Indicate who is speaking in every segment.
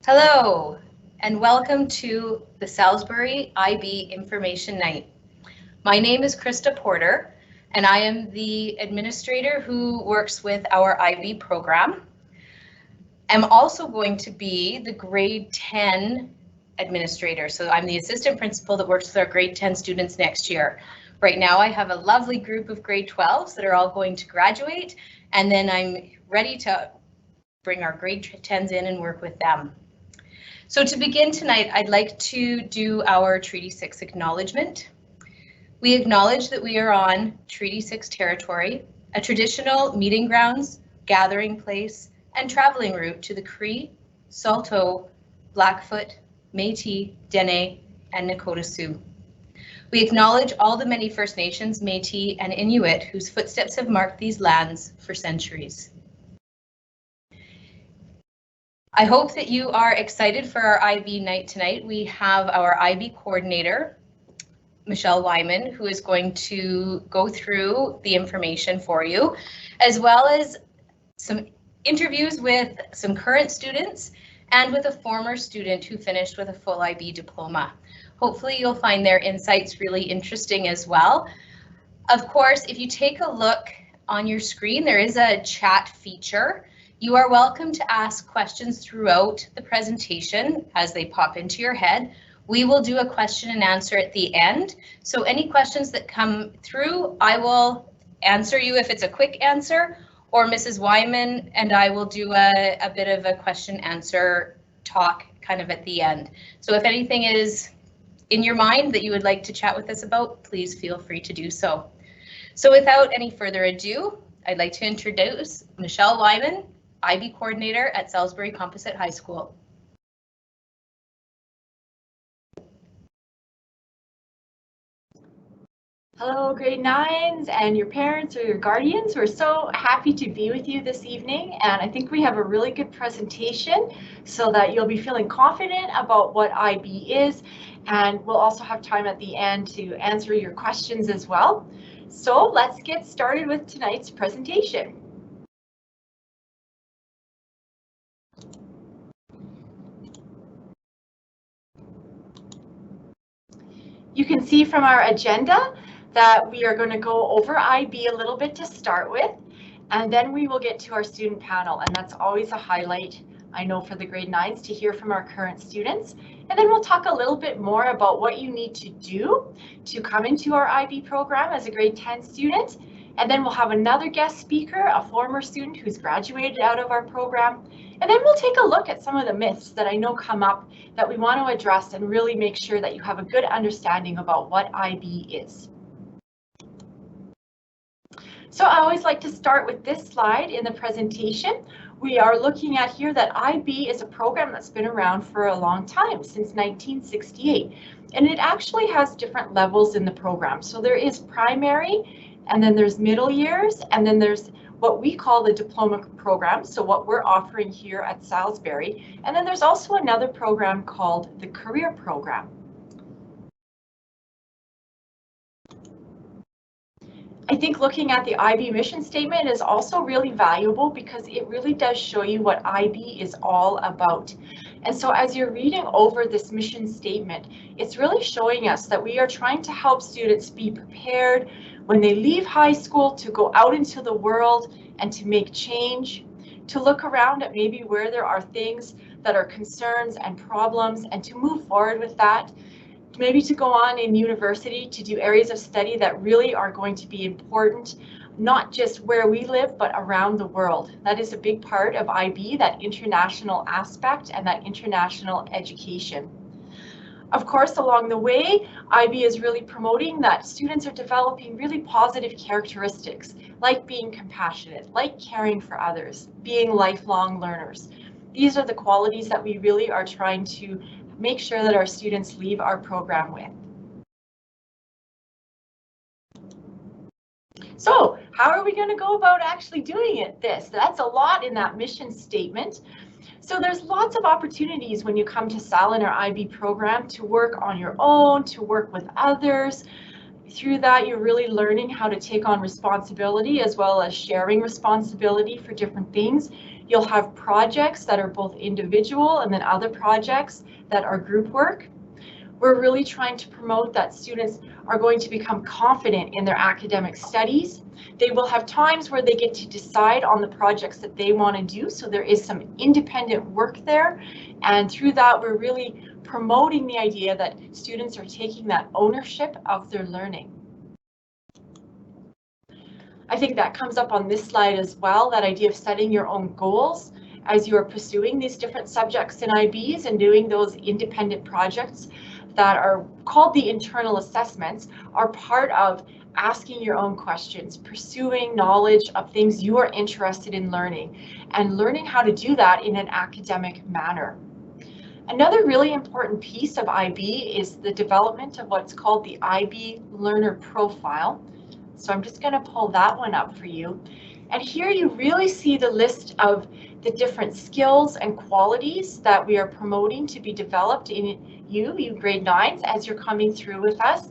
Speaker 1: Hello, and welcome to the Salisbury IB Information Night. My name is Krista Porter, and I am the administrator who works with our IB program. I'm also going to be the grade 10 administrator, so I'm the assistant principal that works with our grade 10 students next year. Right now I have a lovely group of grade 12s that are all going to graduate, and then I'm ready to bring our grade 10s in and work with them. So to begin tonight, I'd like to do our Treaty 6 acknowledgement. We acknowledge that we are on Treaty 6 territory, a traditional meeting grounds, gathering place, and traveling route to the Cree, Saulteaux, Blackfoot, Métis, Dene, and Nakota Sioux. We acknowledge all the many First Nations, Métis, and Inuit whose footsteps have marked these lands for centuries. I hope that you are excited for our IB night tonight. We have our IB coordinator, Michelle Wyman, who is going to go through the information for you, as well as some interviews with some current students and with a former student who finished with a full IB diploma. Hopefully you'll find their insights really interesting as well. Of course, if you take a look on your screen, there is a chat feature. You are welcome to ask questions throughout the presentation as they pop into your head. We will do a question and answer at the end. So any questions that come through, I will answer you if it's a quick answer, or Mrs. Wyman and I will do a bit of a question answer talk kind of at the end. So if anything is in your mind that you would like to chat with us about, please feel free to do so. So without any further ado, I'd like to introduce Michelle Wyman, IB coordinator at Salisbury Composite High School.
Speaker 2: Hello, grade 9s and your parents or your guardians. We're so happy to be with you this evening, and I think we have a really good presentation so that you'll be feeling confident about what IB is, and we'll also have time at the end to answer your questions as well. So let's get started with tonight's presentation. You can see from our agenda that we are going to go over IB a little bit to start with, and then we will get to our student panel, and that's always a highlight, I know, for the grade 9s to hear from our current students. And then we'll talk a little bit more about what you need to do to come into our IB program as a grade 10 student. And then we'll have another guest speaker, a former student who's graduated out of our program. And then we'll take a look at some of the myths that I know come up that we want to address and really make sure that you have a good understanding about what IB is. So I always like to start with this slide in the presentation. We are looking at here that IB is a program that's been around for a long time, since 1968. And it actually has different levels in the program. So there is primary, and then there's middle years, and then there's what we call the diploma program, so what we're offering here at Salisbury. And then there's also another program called the career program. I think looking at the IB mission statement is also really valuable because it really does show you what IB is all about. And so as you're reading over this mission statement, it's really showing us that we are trying to help students be prepared when they leave high school to go out into the world and to make change, to look around at maybe where there are things that are concerns and problems and to move forward with that. Maybe to go on in university to do areas of study that really are going to be important, not just where we live, but around the world. That is a big part of IB, that international aspect and that international education. Of course, along the way, IB is really promoting that students are developing really positive characteristics, like being compassionate, like caring for others, being lifelong learners. These are the qualities that we really are trying to make sure that our students leave our program with. So how are we going to go about actually doing this? That's a lot in that mission statement. So there's lots of opportunities when you come to SAL in our IB program to work on your own, to work with others. Through that, you're really learning how to take on responsibility as well as sharing responsibility for different things. You'll have projects that are both individual and then other projects that are group work. We're really trying to promote that students are going to become confident in their academic studies. They will have times where they get to decide on the projects that they want to do, so there is some independent work there. And through that, we're really promoting the idea that students are taking that ownership of their learning. I think that comes up on this slide as well, that idea of setting your own goals as you are pursuing these different subjects in IBs and doing those independent projects that are called the internal assessments, are part of asking your own questions, pursuing knowledge of things you are interested in learning, and learning how to do that in an academic manner. Another really important piece of IB is the development of what's called the IB learner profile. So I'm just going to pull that one up for you. And here you really see the list of the different skills and qualities that we are promoting to be developed in you grade 9s as you're coming through with us.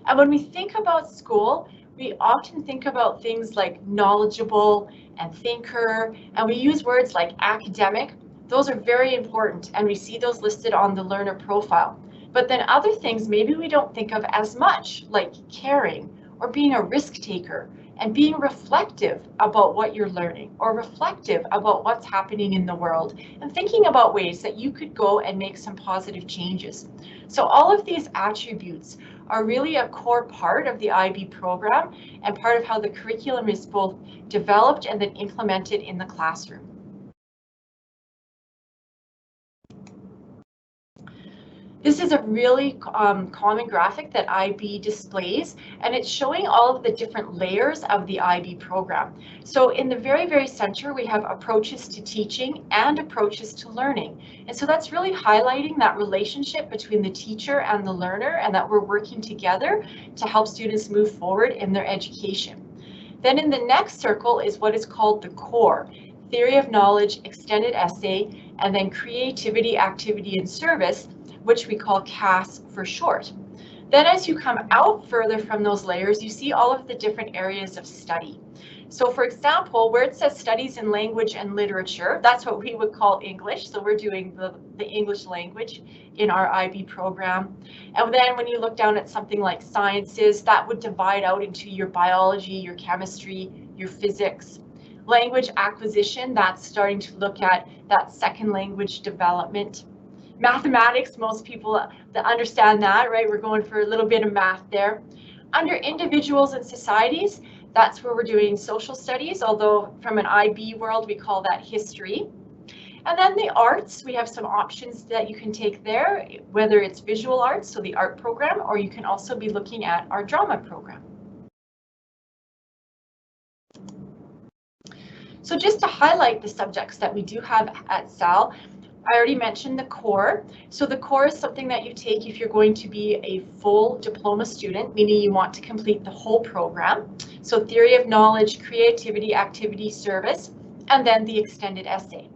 Speaker 2: And when we think about school, we often think about things like knowledgeable and thinker, and we use words like academic. Those are very important, and we see those listed on the learner profile. But then other things maybe we don't think of as much, like caring or being a risk taker and being reflective about what you're learning or reflective about what's happening in the world and thinking about ways that you could go and make some positive changes. So all of these attributes are really a core part of the IB program and part of how the curriculum is both developed and then implemented in the classroom. This is a really common graphic that IB displays, and it's showing all of the different layers of the IB program. So in the very, very center, we have approaches to teaching and approaches to learning. And so that's really highlighting that relationship between the teacher and the learner, and that we're working together to help students move forward in their education. Then in the next circle is what is called the core: theory of knowledge, extended essay, and then creativity, activity, and service, which we call CAS for short. Then as you come out further from those layers, you see all of the different areas of study. So for example, where it says studies in language and literature, that's what we would call English. So we're doing the English language in our IB program. And then when you look down at something like sciences, that would divide out into your biology, your chemistry, your physics. Language acquisition, that's starting to look at that second language development. Mathematics, most people that understand that, right? We're going for a little bit of math there. Under individuals and societies, that's where we're doing social studies, although from an IB world, we call that history. And then the arts, we have some options that you can take there, whether it's visual arts, so the art program, or you can also be looking at our drama program. So just to highlight the subjects that we do have at SAL, I already mentioned the core. So the core is something that you take if you're going to be a full diploma student, meaning you want to complete the whole program. So theory of knowledge, creativity, activity, service, and then the extended essay.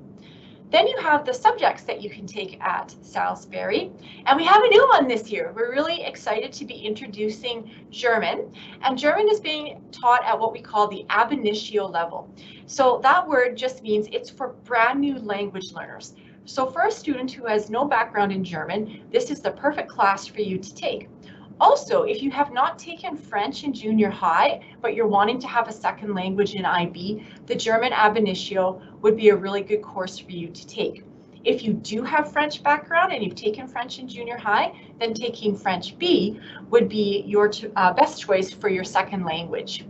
Speaker 2: Then you have the subjects that you can take at Salisbury, and we have a new one this year. We're really excited to be introducing German, and German is being taught at what we call the ab initio level. So that word just means it's for brand new language learners. So for a student who has no background in German, this is the perfect class for you to take. Also, if you have not taken French in junior high, but you're wanting to have a second language in IB, the German ab initio would be a really good course for you to take. If you do have French background and you've taken French in junior high, then taking French B would be your best choice for your second language.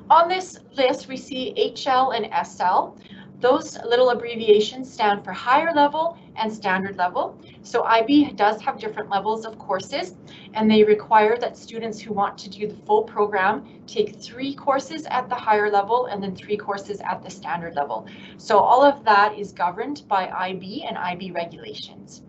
Speaker 2: On this list, we see HL and SL. Those little abbreviations stand for higher level and standard level. So IB does have different levels of courses, and they require that students who want to do the full program take 3 courses at the higher level and then 3 courses at the standard level. So all of that is governed by IB and IB regulations.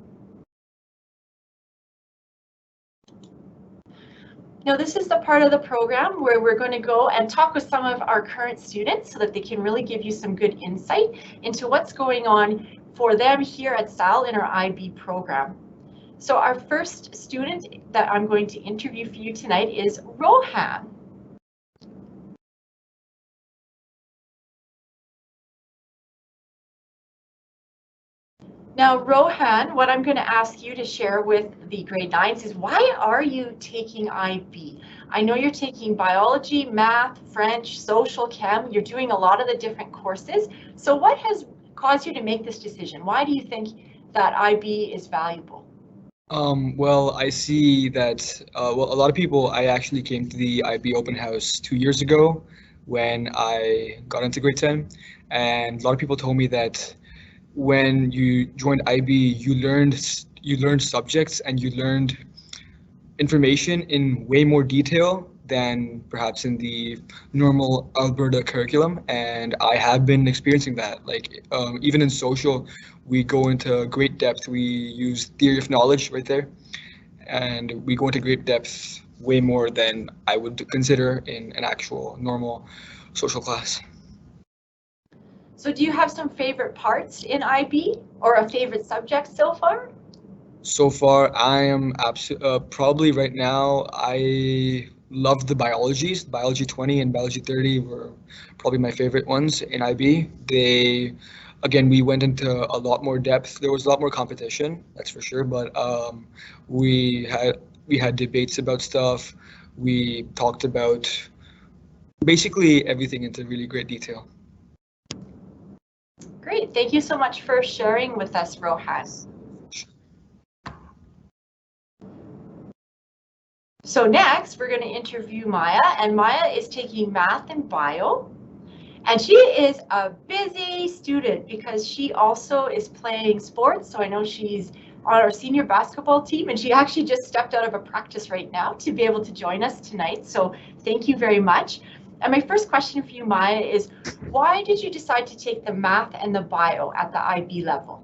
Speaker 2: Now, this is the part of the program where we're going to go and talk with some of our current students so that they can really give you some good insight into what's going on for them here at SAL in our IB program. So our first student that I'm going to interview for you tonight is Rohan. Now, Rohan, what I'm going to ask you to share with the grade 9s is, why are you taking IB? I know you're taking biology, math, French, social chem. You're doing a lot of the different courses. So what has caused you to make this decision? Why do you think that IB is valuable?
Speaker 3: Well, I see that, well, a lot of people, I actually came to the IB open house 2 years ago when I got into grade 10, and a lot of people told me that when you joined IB, you learned subjects and you learned information in way more detail than perhaps in the normal Alberta curriculum, and I have been experiencing that. Like even in social, we go into great depth. We use theory of knowledge right there, and we go into great depth way more than I would consider in an actual normal social class.
Speaker 2: So do you have some favorite parts in IB or a favorite subject so far?
Speaker 3: So far, I am probably right now, I love the biologies. Biology 20 and Biology 30 were probably my favorite ones in IB. Again, we went into a lot more depth. There was a lot more competition, that's for sure, but we had debates about stuff. We talked about basically everything into really great detail.
Speaker 2: Great, thank you so much for sharing with us, Rohan. So next, we're going to interview Maya, and Maya is taking math and bio. And she is a busy student because she also is playing sports. So I know she's on our senior basketball team, and she actually just stepped out of a practice right now to be able to join us tonight. So thank you very much. And my first question for you, Maya, is why did you decide to take the math and the bio at the IB level?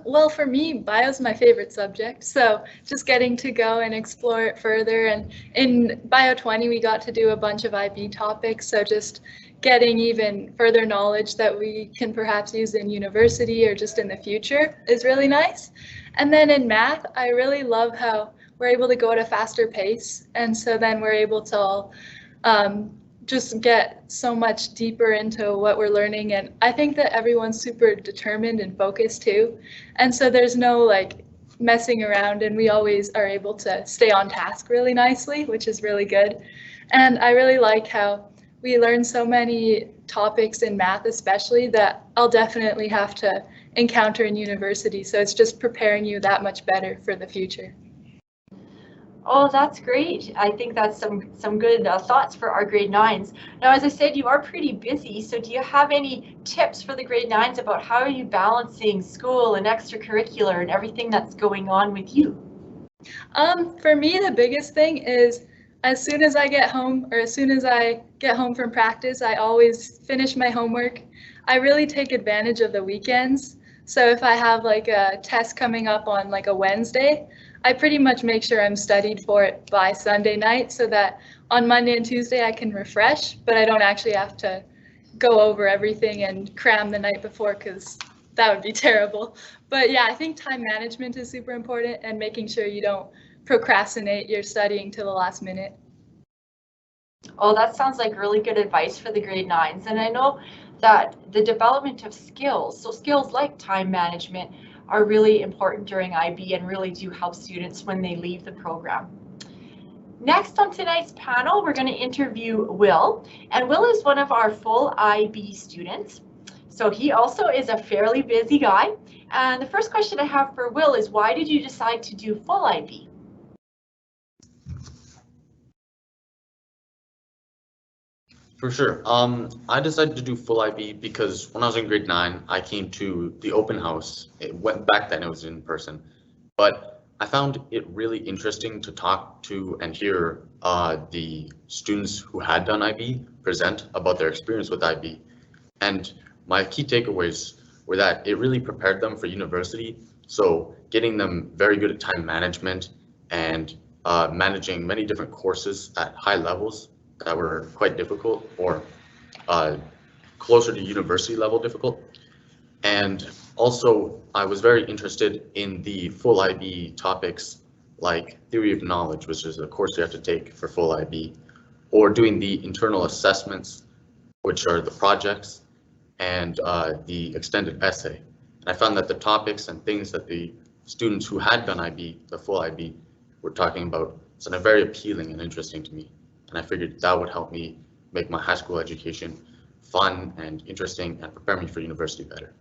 Speaker 4: Well, for me, bio's my favorite subject, so just getting to go and explore it further. And in Bio 20, we got to do a bunch of IB topics, so just getting even further knowledge that we can perhaps use in university or just in the future is really nice. And then in math, I really love how we're able to go at a faster pace, and so then we're able to just get so much deeper into what we're learning. And I think that everyone's super determined and focused too. And so there's no like messing around, and we always are able to stay on task really nicely, which is really good. And I really like how we learn so many topics in math, especially, that I'll definitely have to encounter in university. So it's just preparing you that much better for the future.
Speaker 2: Oh, that's great. I think that's some good thoughts for our grade 9s. Now, as I said, you are pretty busy. So do you have any tips for the grade 9s about how are you balancing school and extracurricular and everything that's going on with you?
Speaker 4: For me, the biggest thing is as soon as I get home, or as soon as I get home from practice, I always finish my homework. I really take advantage of the weekends. So if I have like a test coming up on like a Wednesday, I pretty much make sure I'm studied for it by Sunday night so that on Monday and Tuesday I can refresh, but I don't actually have to go over everything and cram the night before, because that would be terrible. But yeah, I think time management is super important, and making sure you don't procrastinate your studying to the last minute.
Speaker 2: Oh, that sounds like really good advice for the grade 9s. And I know that the development of skills, so skills like time management, are really important during IB and really do help students when they leave the program. Next on tonight's panel, we're going to interview Will, and Will is one of our full IB students. So he also is a fairly busy guy. And the first question I have for Will is, why did you decide to do full IB?
Speaker 5: For sure. I decided to do full IB because when I was in grade 9, I came to the open house. Back then it was in person, but I found it really interesting to talk to and hear the students who had done IB present about their experience with IB. And my key takeaways were that it really prepared them for university. So getting them very good at time management and managing many different courses at high levels that were quite difficult, or closer to university level difficult. And Also, I was very interested in the full IB topics like theory of knowledge, which is a course you have to take for full IB, or doing the internal assessments, which are the projects, and the extended essay. And I found that the topics and things that the students who had done IB, the full IB, were talking about sounded very appealing and interesting to me. And I figured that would help me make my high school education fun and interesting and prepare me for university better.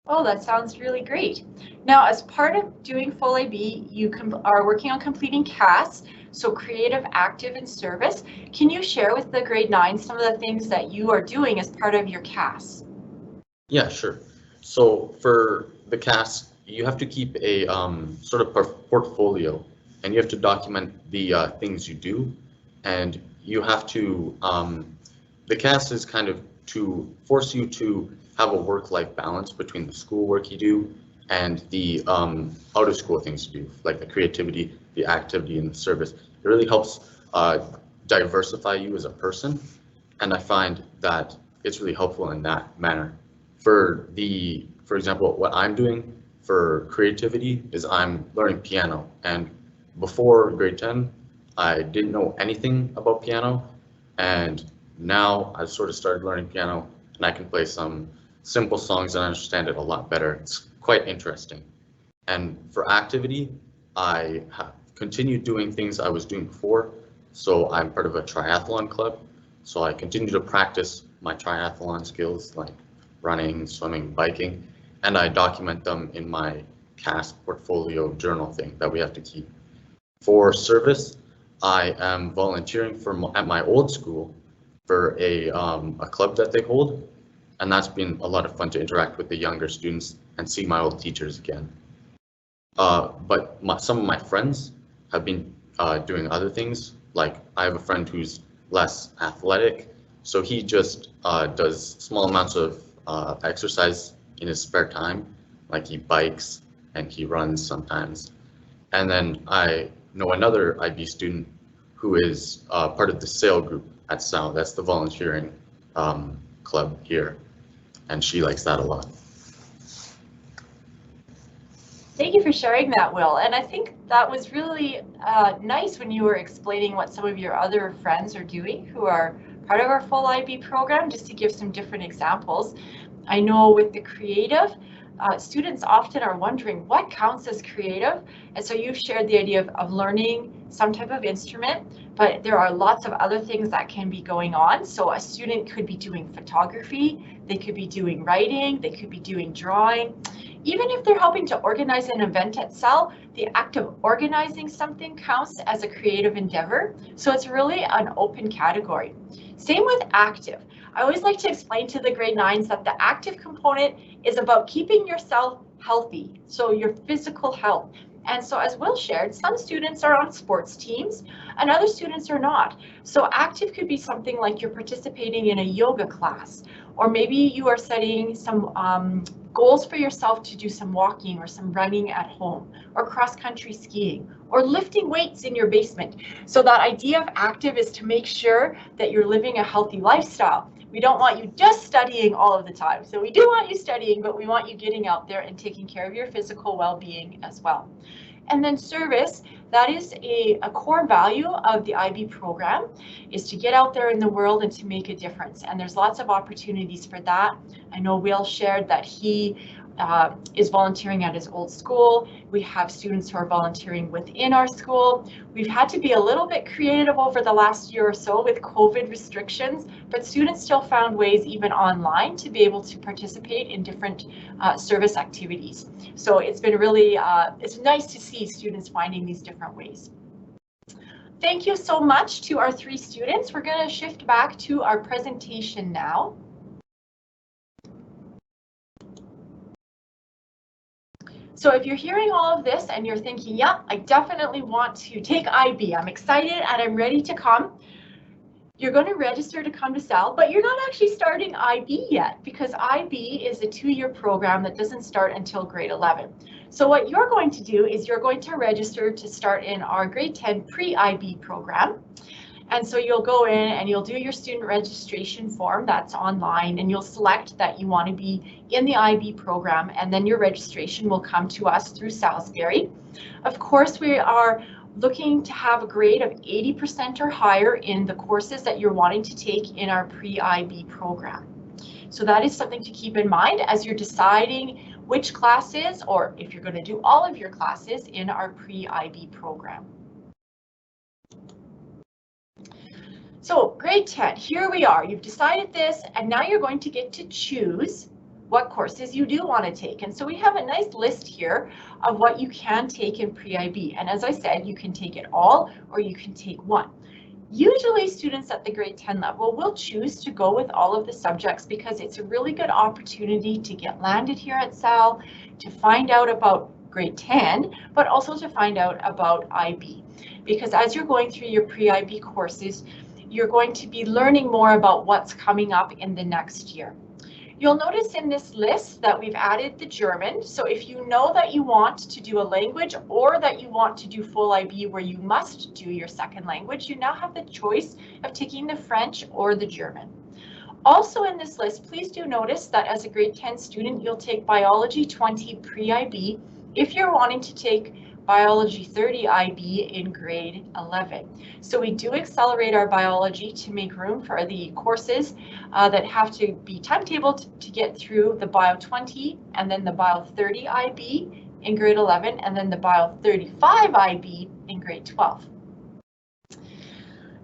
Speaker 2: Oh, that sounds really great. Now, as part of doing full IB, you are working on completing CAS, so creative, active, and service. Can you share with the grade 9 some of the things that you are doing as part of your CAS?
Speaker 5: Yeah, sure. So for the CAS, you have to keep a sort of portfolio, and you have to document the things you do, and you have to, the CAS is kind of to force you to have a work-life balance between the schoolwork you do and the out-of-school things you do, like the creativity, the activity, and the service. It really helps diversify you as a person, and I find that it's really helpful in that manner. For example, what I'm doing for creativity is I'm learning piano, and before grade 10, I didn't know anything about piano, and now I've sort of started learning piano, and I can play some simple songs and understand it a lot better. It's quite interesting. And for activity, I have continued doing things I was doing before. So I'm part of a triathlon club. So I continue to practice my triathlon skills like running, swimming, biking, and I document them in my CAS portfolio journal thing that we have to keep. For service, I am volunteering at my old school for a club that they hold, and that's been a lot of fun to interact with the younger students and see my old teachers again. But some of my friends have been doing other things. Like I have a friend who's less athletic, so he just does small amounts of exercise in his spare time, like he bikes and he runs sometimes. And then I know another IB student who is part of the SAIL group at SAL. That's the volunteering club here, and she likes that a lot.
Speaker 2: Thank you for sharing that, Will. And I think that was really nice when you were explaining what some of your other friends are doing who are part of our full IB program, just to give some different examples. I know with the creative, students often are wondering what counts as creative. And so you've shared the idea of learning some type of instrument, but there are lots of other things that can be going on. So a student could be doing photography, they could be doing writing, they could be doing drawing. Even if they're helping to organize an event at SAL, the act of organizing something counts as a creative endeavor. So it's really an open category. Same with active. I always like to explain to the grade 9s that the active component is about keeping yourself healthy, so your physical health. And so as Will shared, some students are on sports teams and other students are not. So active could be something like you're participating in a yoga class, or maybe you are setting some goals for yourself to do some walking or some running at home, or cross-country skiing, or lifting weights in your basement. So that idea of active is to make sure that you're living a healthy lifestyle. We don't want you just studying all of the time. So we do want you studying, but we want you getting out there and taking care of your physical well-being as well. And then service, that is a core value of the IB program, is to get out there in the world and to make a difference. And there's lots of opportunities for that. I know Will shared that he is volunteering at his old school. We have students who are volunteering within our school. We've had to be a little bit creative over the last year or so with COVID restrictions, but students still found ways even online to be able to participate in different service activities. So it's been really, it's nice to see students finding these different ways. Thank you so much to our 3 students. We're going to shift back to our presentation now. So if you're hearing all of this and you're thinking, yeah, I definitely want to take IB, I'm excited and I'm ready to come, you're going to register to come to SAL, but you're not actually starting IB yet, because IB is a 2-year program that doesn't start until grade 11. So what you're going to do is you're going to register to start in our grade 10 PreIB program. And so you'll go in and you'll do your student registration form that's online, and you'll select that you want to be in the IB program, and then your registration will come to us through Salisbury. Of course, we are looking to have a grade of 80% or higher in the courses that you're wanting to take in our pre-IB program. So that is something to keep in mind as you're deciding which classes, or if you're going to do all of your classes in our pre-IB program. So grade 10, here we are. You've decided this, and now you're going to get to choose what courses you do want to take. And so we have a nice list here of what you can take in pre-IB. And as I said, you can take it all or you can take one. Usually students at the grade 10 level will choose to go with all of the subjects because it's a really good opportunity to get landed here at SAL, to find out about grade 10, but also to find out about IB. Because as you're going through your pre-IB courses, you're going to be learning more about what's coming up in the next year. You'll notice in this list that we've added the German. So if you know that you want to do a language or that you want to do full IB where you must do your second language, you now have the choice of taking the French or the German. Also in this list, please do notice that as a grade 10 student, you'll take Biology 20 pre-IB if you're wanting to take Biology 30 IB in grade 11. So we do accelerate our biology to make room for the courses that have to be timetabled to get through the Bio 20 and then the Bio 30 IB in grade 11 and then the Bio 35 IB in grade 12.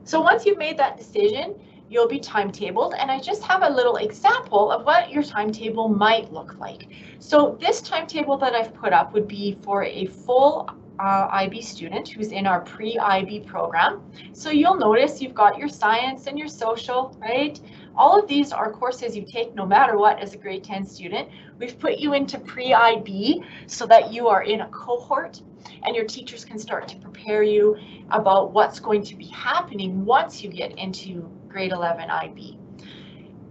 Speaker 2: So once you've made that decision, you'll be timetabled, and I just have a little example of what your timetable might look like. So this timetable that I've put up would be for a full IB student who's in our pre-IB program. So you'll notice you've got your science and your social, right? All of these are courses you take no matter what as a grade 10 student. We've put you into pre-IB so that you are in a cohort and your teachers can start to prepare you about what's going to be happening once you get into grade 11 IB.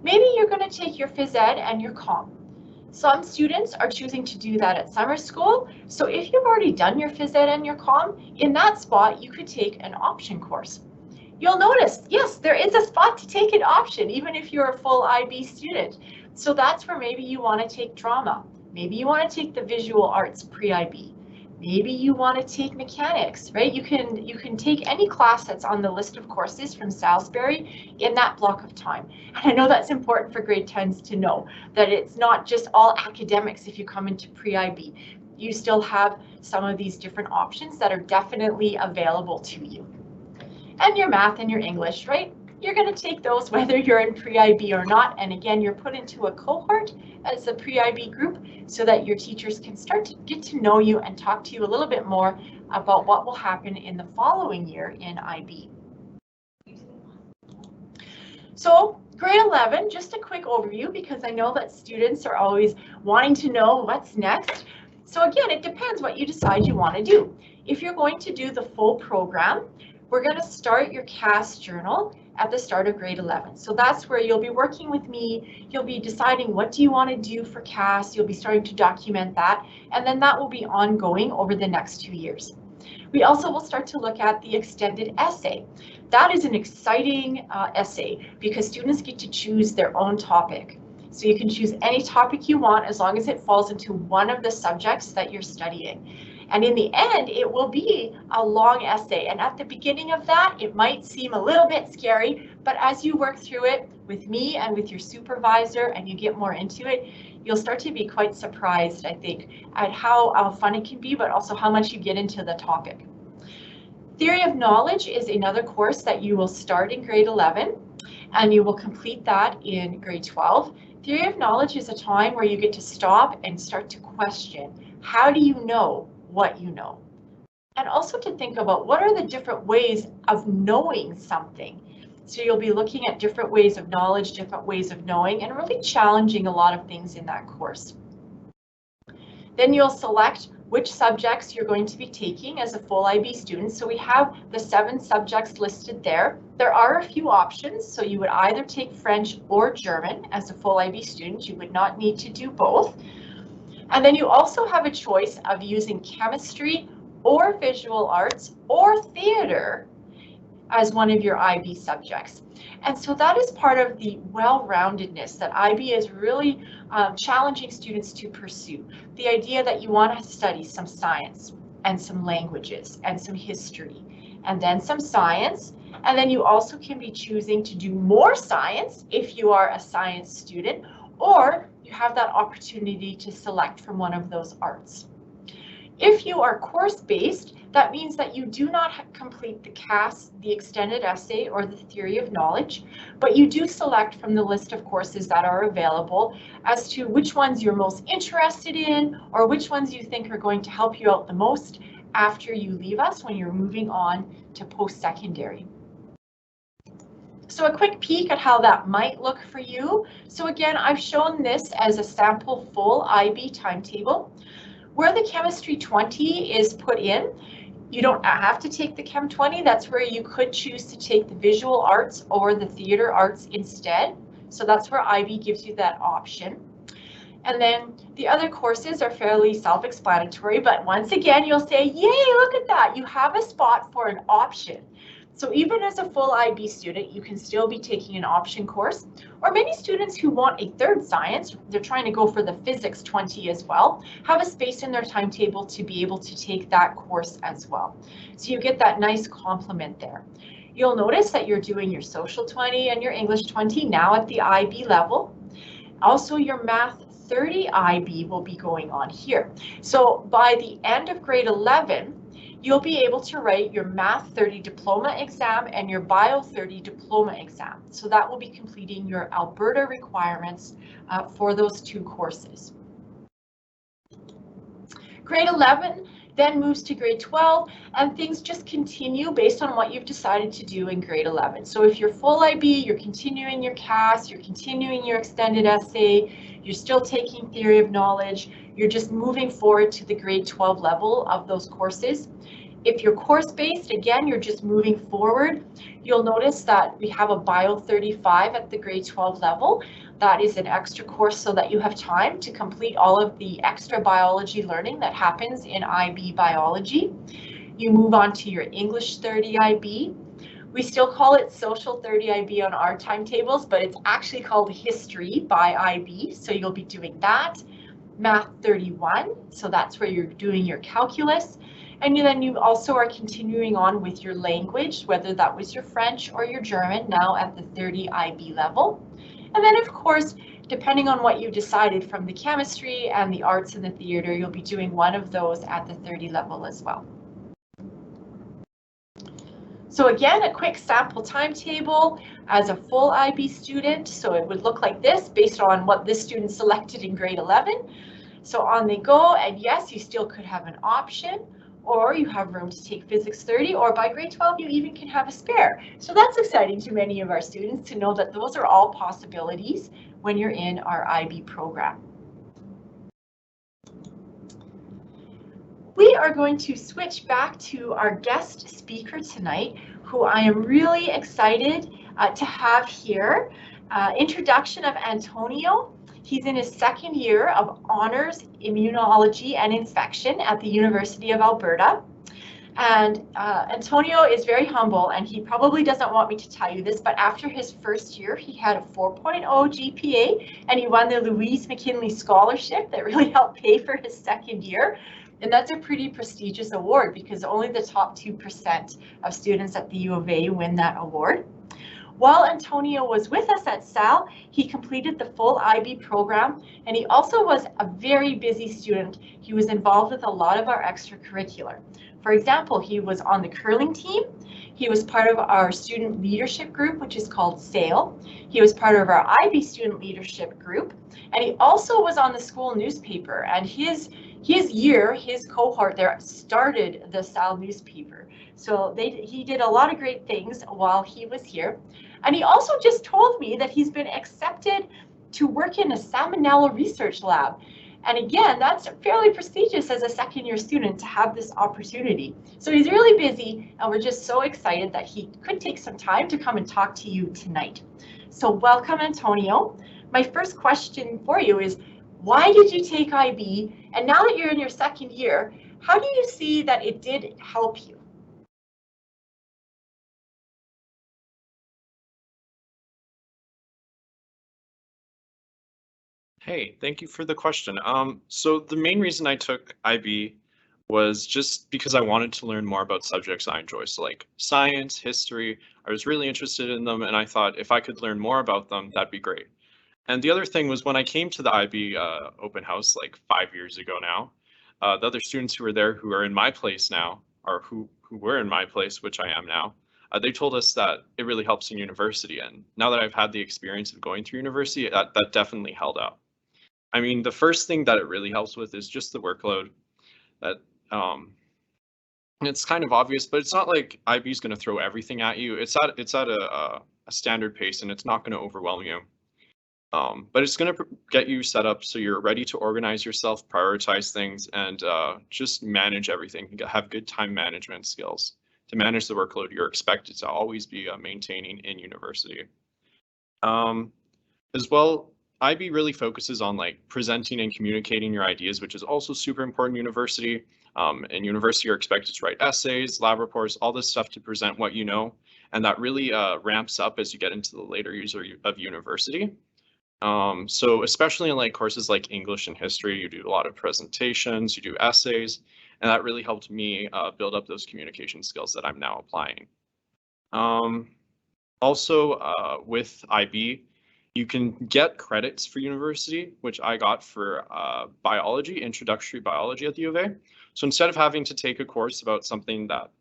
Speaker 2: Maybe you're going to take your phys ed and your comm. Some students are choosing to do that at summer school. So if you've already done your phys ed and your comm, in that spot, you could take an option course. You'll notice, yes, there is a spot to take an option, even if you're a full IB student. So that's where maybe you want to take drama. Maybe you want to take the visual arts pre-IB. Maybe you want to take mechanics, right? You can take any class that's on the list of courses from Salisbury in that block of time. And I know that's important for grade 10s to know that it's not just all academics if you come into pre-IB. You still have some of these different options that are definitely available to you. And your math and your English, right? You're going to take those whether you're in pre-IB or not. And again, you're put into a cohort as a pre-IB group so that your teachers can start to get to know you and talk to you a little bit more about what will happen in the following year in IB. So grade 11, just a quick overview because I know that students are always wanting to know what's next. So again, it depends what you decide you want to do. If you're going to do the full program, we're going to start your CAS journal at the start of grade 11. So that's where you'll be working with me. You'll be deciding what do you want to do for CAS. You'll be starting to document that, and then that will be ongoing over the next 2 years. We also will start to look at the extended essay. That is an exciting essay because students get to choose their own topic. So you can choose any topic you want as long as it falls into one of the subjects that you're studying. And in the end, it will be a long essay. And at the beginning of that, it might seem a little bit scary, but as you work through it with me and with your supervisor and you get more into it, you'll start to be quite surprised, I think, at how fun it can be, but also how much you get into the topic. Theory of Knowledge is another course that you will start in grade 11, and you will complete that in grade 12. Theory of Knowledge is a time where you get to stop and start to question, how do you know what you know? And also to think about what are the different ways of knowing something. So you'll be looking at different ways of knowledge, different ways of knowing, and really challenging a lot of things in that course. Then you'll select which subjects you're going to be taking as a full IB student. So we have the 7 subjects listed there. There are a few options. So you would either take French or German as a full IB student. You would not need to do both. And then you also have a choice of using chemistry or visual arts or theater as one of your IB subjects. And so that is part of the well-roundedness that IB is really challenging students to pursue. The idea that you want to study some science and some languages and some history and then some science. And then you also can be choosing to do more science if you are a science student, or you have that opportunity to select from one of those arts. If you are course-based, that means that you do not complete the CAS, the extended essay, or the theory of knowledge, but you do select from the list of courses that are available as to which ones you're most interested in or which ones you think are going to help you out the most after you leave us when you're moving on to post-secondary. So a quick peek at how that might look for you. So again, I've shown this as a sample full IB timetable. Where the Chemistry 20 is put in, you don't have to take the Chem 20. That's where you could choose to take the visual arts or the theater arts instead. So that's where IB gives you that option. And then the other courses are fairly self-explanatory, but once again, you'll say, yay, look at that. You have a spot for an option. So even as a full IB student, you can still be taking an option course, or many students who want a third science, they're trying to go for the Physics 20 as well, have a space in their timetable to be able to take that course as well. So you get that nice complement there. You'll notice that you're doing your Social 20 and your English 20 now at the IB level. Also, your Math 30 IB will be going on here. So by the end of grade 11, you'll be able to write your Math 30 diploma exam and your Bio 30 diploma exam. So that will be completing your Alberta requirements for those two courses. Grade 11 then moves to grade 12, and things just continue based on what you've decided to do in grade 11. So if you're full IB, you're continuing your CAS, you're continuing your extended essay, you're still taking theory of knowledge, you're just moving forward to the grade 12 level of those courses. If you're course-based, again, you're just moving forward. You'll notice that we have a Bio 35 at the grade 12 level. That is an extra course so that you have time to complete all of the extra biology learning that happens in IB biology. You move on to your English 30 IB. We still call it Social 30 IB on our timetables, but it's actually called History by IB, so you'll be doing that. Math 31, so that's where you're doing your calculus. And then you also are continuing on with your language, whether that was your French or your German, now at the 30 IB level. And then, of course, depending on what you decided from the chemistry and the arts and the theater, you'll be doing one of those at the 30 level as well. So again, a quick sample timetable as a full IB student. So it would look like this based on what this student selected in grade 11. So on they go, and yes, you still could have an option, or you have room to take Physics 30, or by grade 12, you even can have a spare. So that's exciting to many of our students to know that those are all possibilities when you're in our IB program. We are going to switch back to our guest speaker tonight, who I am really excited to have here. Introduction of Antonio. He's in his second year of Honors Immunology and Infection at the University of Alberta. And Antonio is very humble, and he probably doesn't want me to tell you this, but after his first year, he had a 4.0 GPA, and he won the Louise McKinley Scholarship that really helped pay for his second year. And that's a pretty prestigious award because only the top 2% of students at the U of A win that award. While Antonio was with us at SAL, he completed the full IB program, and he also was a very busy student. He was involved with a lot of our extracurricular. For example, he was on the curling team. He was part of our student leadership group, which is called SAIL. He was part of our IB student leadership group, and he also was on the school newspaper, and his cohort there started the SAL newspaper. So he did a lot of great things while he was here. And he also just told me that he's been accepted to work in a Salmonella research lab. And again, that's fairly prestigious as a second year student to have this opportunity. So he's really busy, and we're just so excited that he could take some time to come and talk to you tonight. So welcome, Antonio. My first question for you is, why did you take IB? And now that you're in your second year, how do you see that it did help you?
Speaker 6: Hey, thank you for the question. So the main reason I took IB was just because I wanted to learn more about subjects I enjoy. So like science, history, I was really interested in them, and I thought if I could learn more about them, that'd be great. And the other thing was when I came to the IB open house like 5 years ago now, the other students who were there who are in my place now, or who were in my place, which I am now, they told us that it really helps in university. And now that I've had the experience of going through university, that definitely held up. I mean, the first thing that it really helps with is just the workload. That and it's kind of obvious, but it's not like IB is going to throw everything at you. It's at a standard pace, and it's not going to overwhelm you. But it's going to get you set up so you're ready to organize yourself, prioritize things, and just manage everything. Have good time management skills to manage the workload you're expected to always be maintaining in university. As well, IB really focuses on like presenting and communicating your ideas, which is also super important in university. In university, you're expected to write essays, lab reports, all this stuff to present what you know, and that really ramps up as you get into the later years of university. So especially in like courses like English and history, you do a lot of presentations, you do essays, and that really helped me build up those communication skills that I'm now applying. Also, with IB, you can get credits for university, which I got for biology, introductory biology at the U of A. So instead of having to take a course about something that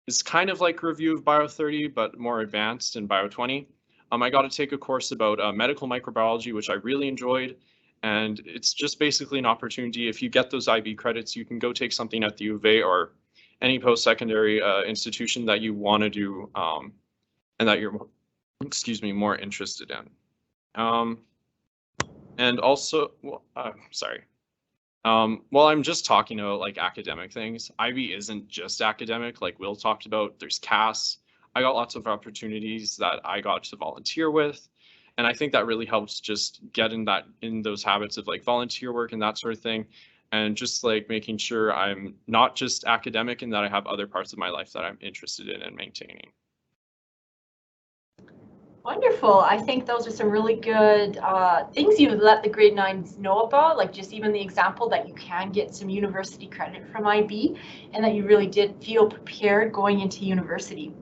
Speaker 6: is kind of like a review of Bio 30, but more advanced in Bio 20, I got to take a course about medical microbiology, which I really enjoyed. And it's just basically an opportunity. If you get those IB credits, you can go take something at the U of A or any post-secondary institution that you want to do and that you're, more interested in. And also, sorry. While I'm just talking about like academic things, IB isn't just academic. Like Will talked about, there's CAS. I got lots of opportunities that I got to volunteer with, and I think that really helps just get in those habits of like volunteer work and that sort of thing, and just like making sure I'm not just academic and that I have other parts of my life that I'm interested in and maintaining.
Speaker 2: Wonderful. I think those are some really good things you let the grade 9s know about, like just even the example that you can get some university credit from IB and that you really did feel prepared going into university.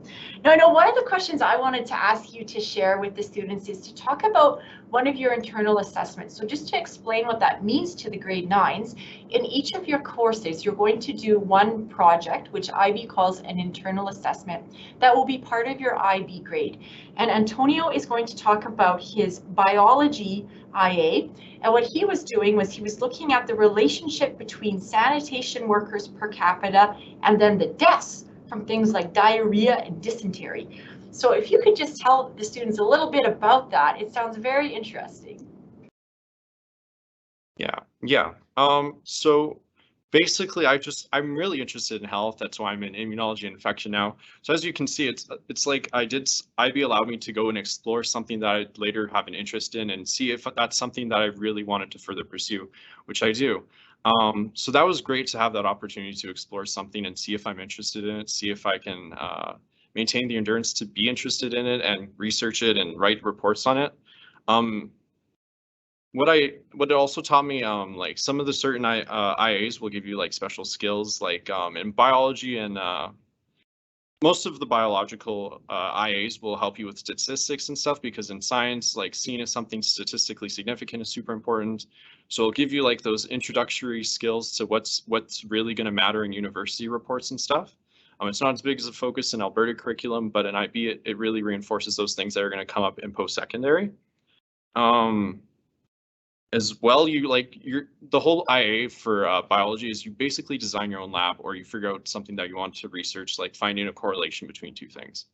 Speaker 2: Now, I know one of the questions I wanted to ask you to share with the students is to talk about one of your internal assessments. So just to explain what that means to the grade 9s, in each of your courses, you're going to do one project, which IB calls an internal assessment, that will be part of your IB grade. And Antonio is going to talk about his biology IA. And what he was doing was he was looking at the relationship between sanitation workers per capita and then the deaths from things like diarrhea and dysentery. So if you could just tell the students a little bit about that, it sounds very interesting.
Speaker 6: Yeah. So basically, I'm really interested in health. That's why I'm in immunology and infection now. So as you can see, it's like IB allowed me to go and explore something that I'd later have an interest in and see if that's something that I really wanted to further pursue, which I do. So that was great to have that opportunity to explore something and see if I'm interested in it, see if I can maintain the endurance to be interested in it and research it and write reports on it. What it also taught me, like some of the certain IAs will give you like special skills, like in biology and most of the biological IAs will help you with statistics and stuff, because in science, like seeing if something statistically significant is super important. So it'll give you like those introductory skills to what's really going to matter in university reports and stuff. It's not as big as a focus in Alberta curriculum, but in IB, it really reinforces those things that are going to come up in post-secondary. As well, the whole IA for biology is you basically design your own lab, or you figure out something that you want to research, like finding a correlation between two things.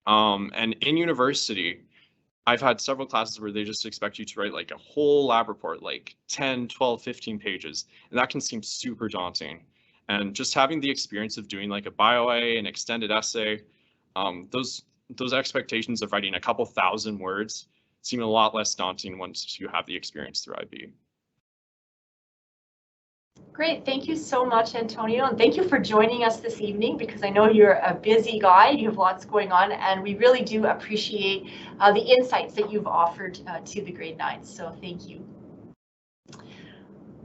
Speaker 6: And in university, I've had several classes where they just expect you to write like a whole lab report, like 10, 12, 15 pages, and that can seem super daunting. And just having the experience of doing like a bio IA, an extended essay, those expectations of writing a couple thousand words seem a lot less daunting once you have the experience through IB.
Speaker 2: Great, thank you so much, Antonio, and thank you for joining us this evening, because I know you're a busy guy, you have lots going on, and we really do appreciate the insights that you've offered to the grade 9s, so thank you.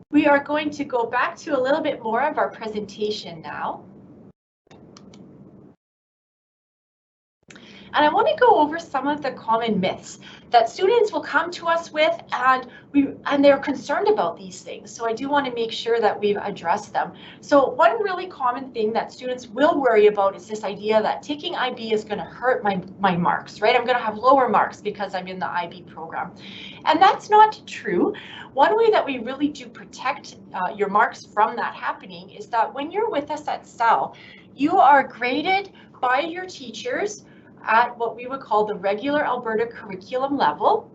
Speaker 2: We are going to go back to a little bit more of our presentation now. And I want to go over some of the common myths that students will come to us with, and they're concerned about these things. So I do want to make sure that we've addressed them. So one really common thing that students will worry about is this idea that taking IB is going to hurt my marks, right? I'm going to have lower marks because I'm in the IB program. And that's not true. One way that we really do protect your marks from that happening is that when you're with us at SAL, you are graded by your teachers at what we would call the regular Alberta curriculum level,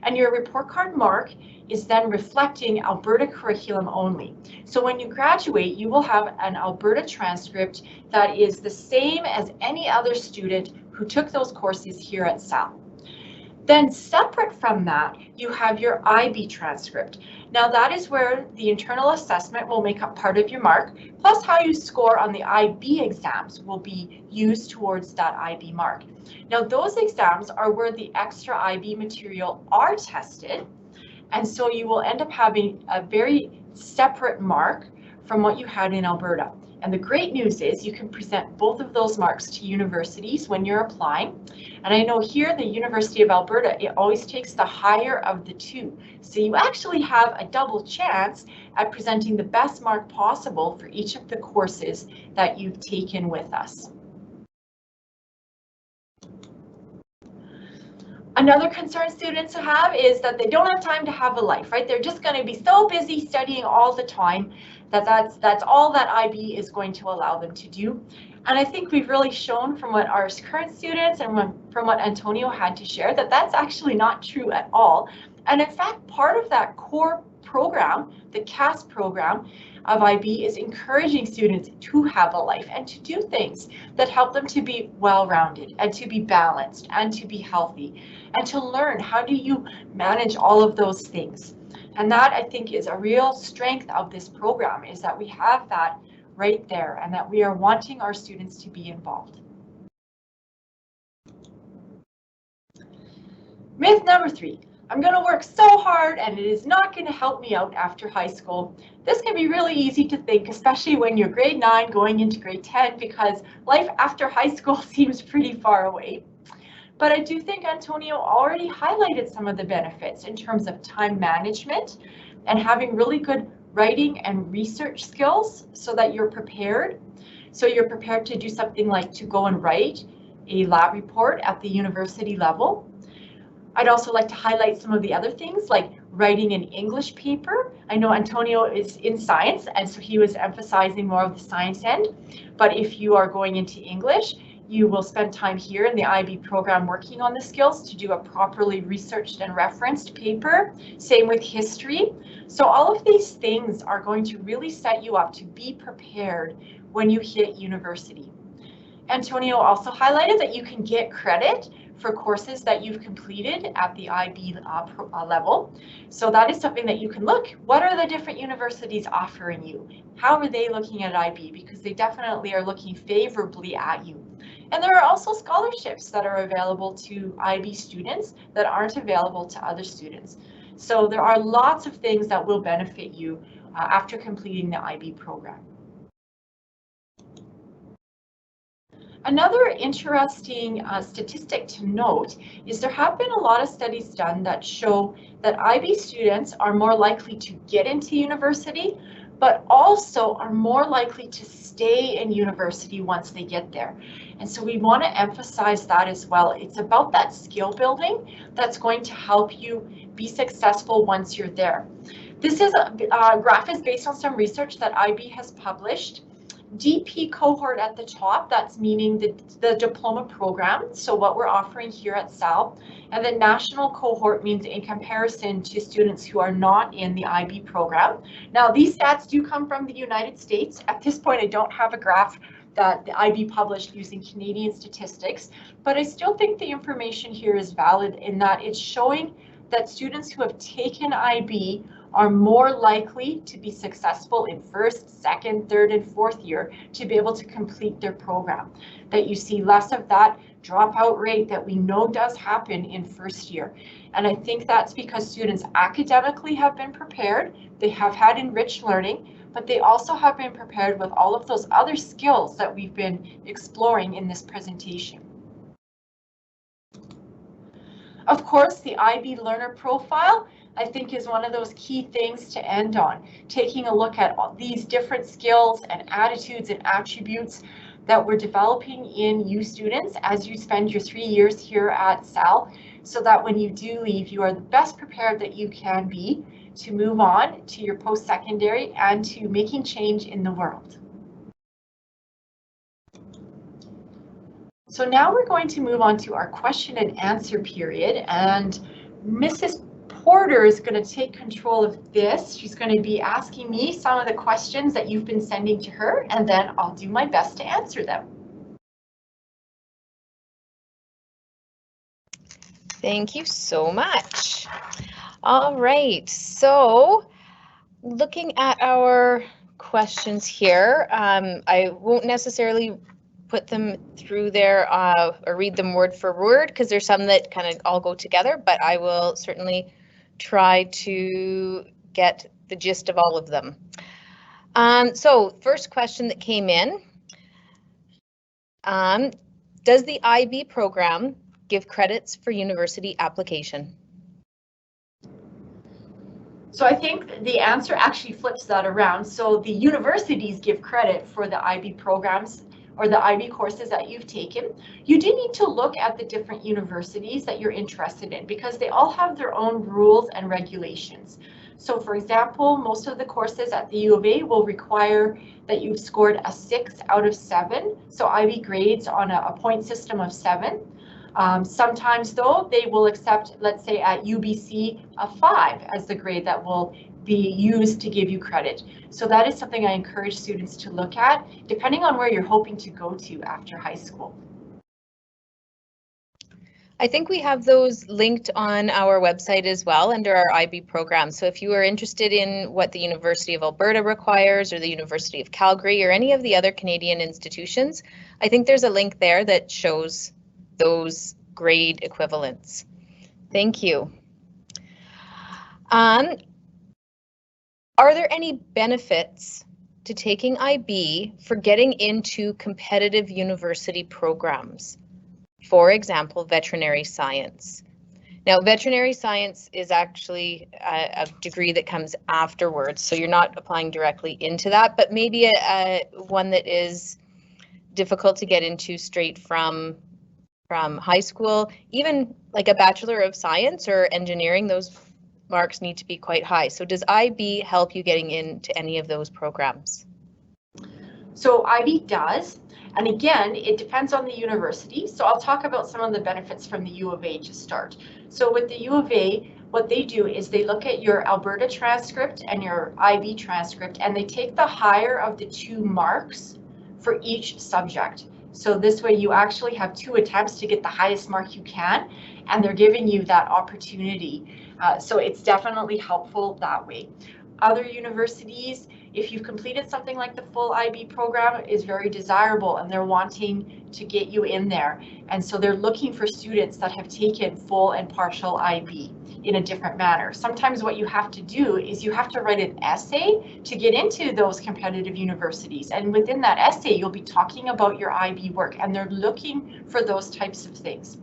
Speaker 2: and your report card mark is then reflecting Alberta curriculum only. So when you graduate, you will have an Alberta transcript that is the same as any other student who took those courses here at SAL. Then separate from that, you have your IB transcript. Now that is where the internal assessment will make up part of your mark, plus how you score on the IB exams will be used towards that IB mark. Now those exams are where the extra IB material are tested, and so you will end up having a very separate mark from what you had in Alberta. And the great news is you can present both of those marks to universities when you're applying. And I know here, the University of Alberta, it always takes the higher of the two. So you actually have a double chance at presenting the best mark possible for each of the courses that you've taken with us. Another concern students have is that they don't have time to have a life, right? They're just going to be so busy studying all the time that that's all that IB is going to allow them to do. And I think we've really shown from what our current students and from what Antonio had to share that that's actually not true at all. And in fact, part of that core program, the CAS program of IB, is encouraging students to have a life and to do things that help them to be well-rounded and to be balanced and to be healthy and to learn how do you manage all of those things. And that, I think, is a real strength of this program, is that we have that right there and that we are wanting our students to be involved. Myth number 3. I'm going to work so hard and it is not going to help me out after high school. This can be really easy to think, especially when you're grade 9 going into grade 10, because life after high school seems pretty far away. But I do think Antonio already highlighted some of the benefits in terms of time management and having really good writing and research skills so that you're prepared. So you're prepared to do something like to go and write a lab report at the university level. I'd also like to highlight some of the other things like writing an English paper. I know Antonio is in science, and so he was emphasizing more of the science end. But if you are going into English, you will spend time here in the IB program working on the skills to do a properly researched and referenced paper. Same with history. So all of these things are going to really set you up to be prepared when you hit university. Antonio also highlighted that you can get credit for courses that you've completed at the IB level. So that is something that you can look. What are the different universities offering you? How are they looking at IB? Because they definitely are looking favorably at you. And there are also scholarships that are available to IB students that aren't available to other students. So there are lots of things that will benefit you after completing the IB program. Another interesting statistic to note is there have been a lot of studies done that show that IB students are more likely to get into university, but also are more likely to stay in university once they get there. And so we want to emphasize that as well. It's about that skill building that's going to help you be successful once you're there. This is a graph is based on some research that IB has published. DP cohort at the top, that's meaning the diploma program, so what we're offering here at SAL, and the national cohort means in comparison to students who are not in the IB program. Now these stats do come from the United States. At this point I don't have a graph that the IB published using Canadian statistics, but I still think the information here is valid in that it's showing that students who have taken IB are more likely to be successful in first, second, third, and fourth year to be able to complete their program. That you see less of that dropout rate that we know does happen in first year. And I think that's because students academically have been prepared, they have had enriched learning, but they also have been prepared with all of those other skills that we've been exploring in this presentation. Of course, the IB learner profile, I think, is one of those key things to end on, taking a look at all these different skills and attitudes and attributes that we're developing in you students as you spend your 3 years here at SAL, so that when you do leave, you are the best prepared that you can be to move on to your post-secondary and to making change in the world. So now we're going to move on to our question and answer period, and Mrs. Porter is going to take control of this. She's going to be asking me some of the questions that you've been sending to her, and then I'll do my best to answer them.
Speaker 1: Thank you so much. All right, so looking at our questions here, I won't necessarily put them through there or read them word for word because there's some that kind of all go together, but I will certainly try to get the gist of all of them. So first question that came in, does the IB program give credits for university application?
Speaker 2: So I think the answer actually flips that around. So the universities give credit for the IB programs or the IB courses that you've taken. You do need to look at the different universities that you're interested in because they all have their own rules and regulations. So for example, most of the courses at the U of A will require that you've scored a 6 out of 7. So IB grades on a point system of 7. Sometimes though, they will accept, let's say at UBC, a 5 as the grade that will be used to give you credit. So that is something I encourage students to look at, depending on where you're hoping to go to after high school.
Speaker 1: I think we have those linked on our website as well under our IB program. So if you are interested in what the University of Alberta requires or the University of Calgary or any of the other Canadian institutions, I think there's a link there that shows those grade equivalents. Thank you. Are there any benefits to taking IB for getting into competitive university programs? For example, veterinary science. Now, veterinary science is actually a degree that comes afterwards, so you're not applying directly into that, but maybe one that is difficult to get into straight from high school. Even like a Bachelor of Science or engineering, those marks need to be quite high. So does IB help you getting into any of those programs?
Speaker 2: So IB does, and again, it depends on the university. So I'll talk about some of the benefits from the U of A to start. So with the U of A, what they do is they look at your Alberta transcript and your IB transcript, and they take the higher of the 2 marks for each subject. So this way you actually have 2 attempts to get the highest mark you can, and they're giving you that opportunity. So it's definitely helpful that way. Other universities, if you've completed something like the full IB program, is very desirable and they're wanting to get you in there. And so they're looking for students that have taken full and partial IB in a different manner. Sometimes what you have to do is you have to write an essay to get into those competitive universities. And within that essay, you'll be talking about your IB work, and they're looking for those types of things.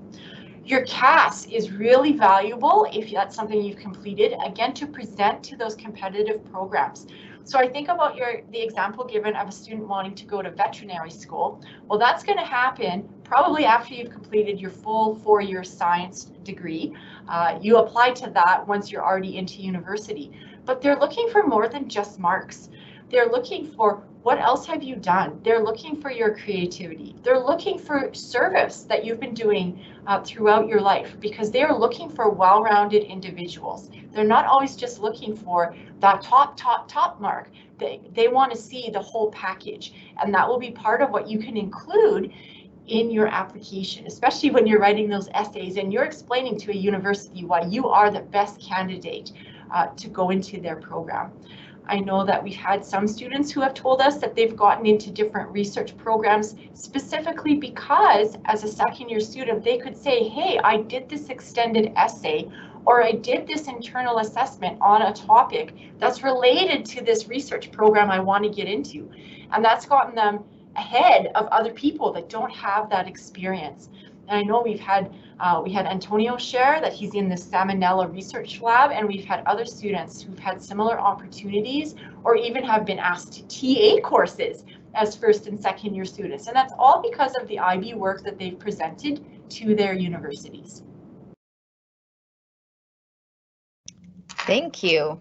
Speaker 2: Your CAS is really valuable if that's something you've completed, again, to present to those competitive programs. So I think about the example given of a student wanting to go to veterinary school. Well, that's going to happen probably after you've completed your full 4-year science degree. You apply to that once you're already into university. But they're looking for more than just marks. They're looking for what else have you done? They're looking for your creativity. They're looking for service that you've been doing throughout your life, because they are looking for well-rounded individuals. They're not always just looking for that top mark. They want to see the whole package, and that will be part of what you can include in your application, especially when you're writing those essays and you're explaining to a university why you are the best candidate to go into their program. I know that we've had some students who have told us that they've gotten into different research programs specifically because as a second year student, they could say, hey, I did this extended essay or I did this internal assessment on a topic that's related to this research program I want to get into. And that's gotten them ahead of other people that don't have that experience. And I know we had Antonio share that he's in the Salmonella Research Lab, and we've had other students who've had similar opportunities or even have been asked to TA courses as first and second year students. And that's all because of the IB work that they've presented to their universities.
Speaker 1: Thank you.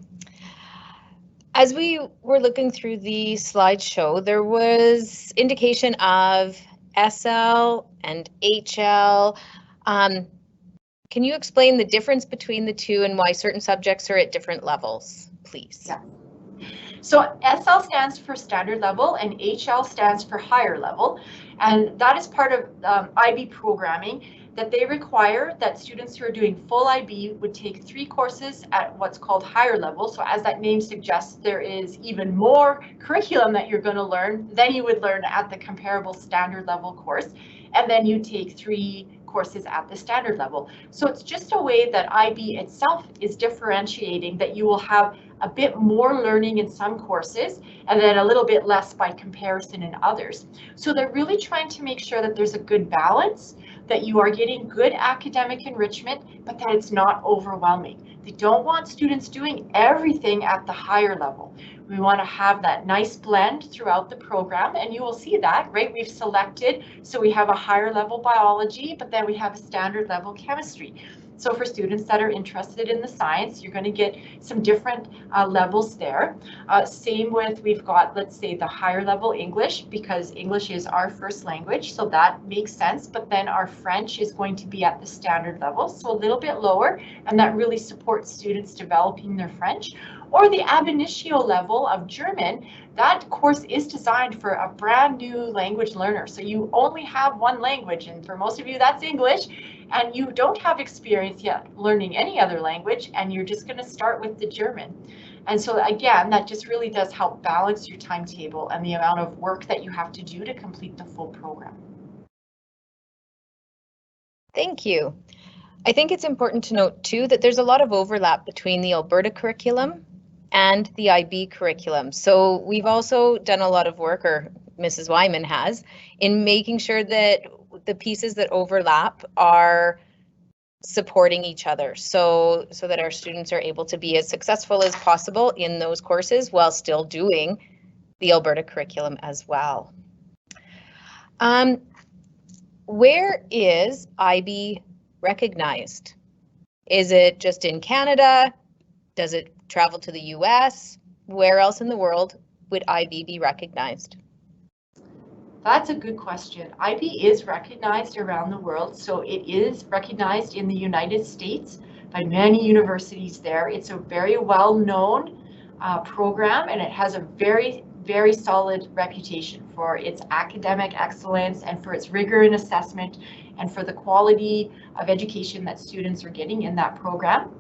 Speaker 1: As we were looking through the slideshow, there was indication of SL and HL. Can you explain the difference between the two and why certain subjects are at different levels, please?
Speaker 2: Yeah. So SL stands for standard level and HL stands for higher level. And that is part of IB programming that they require that students who are doing full IB would take 3 courses at what's called higher level. So as that name suggests, there is even more curriculum that you're going to learn than you would learn at the comparable standard level course. And then you take 3 courses at the standard level. So it's just a way that IB itself is differentiating that you will have a bit more learning in some courses and then a little bit less by comparison in others. So they're really trying to make sure that there's a good balance, that you are getting good academic enrichment, but that it's not overwhelming. They don't want students doing everything at the higher level. We want to have that nice blend throughout the program, and you will see that, right? We've selected, so we have a higher level biology, but then we have a standard level chemistry. So for students that are interested in the science, you're going to get some different levels there. Same with, we've got, let's say, the higher level English, because English is our first language, so that makes sense. But then our French is going to be at the standard level, so a little bit lower, and that really supports students developing their French. Or the ab initio level of German, that course is designed for a brand new language learner. So you only have one language, and for most of you that's English, and you don't have experience yet learning any other language, and you're just going to start with the German. And so again, that just really does help balance your timetable and the amount of work that you have to do to complete the full program.
Speaker 1: Thank you. I think it's important to note too that there's a lot of overlap between the Alberta curriculum and the IB curriculum. So we've also done a lot of work, or Mrs. Wyman has, in making sure that the pieces that overlap are supporting each other, so that our students are able to be as successful as possible in those courses while still doing the Alberta curriculum as well. Where is IB recognized? Is it just in Canada? Does it travel to the US? Where else in the world would IB be recognized?
Speaker 2: That's a good question. IB is recognized around the world. So it is recognized in the United States by many universities there. It's a very well-known program, and it has a very, very solid reputation for its academic excellence and for its rigor in assessment and for the quality of education that students are getting in that program.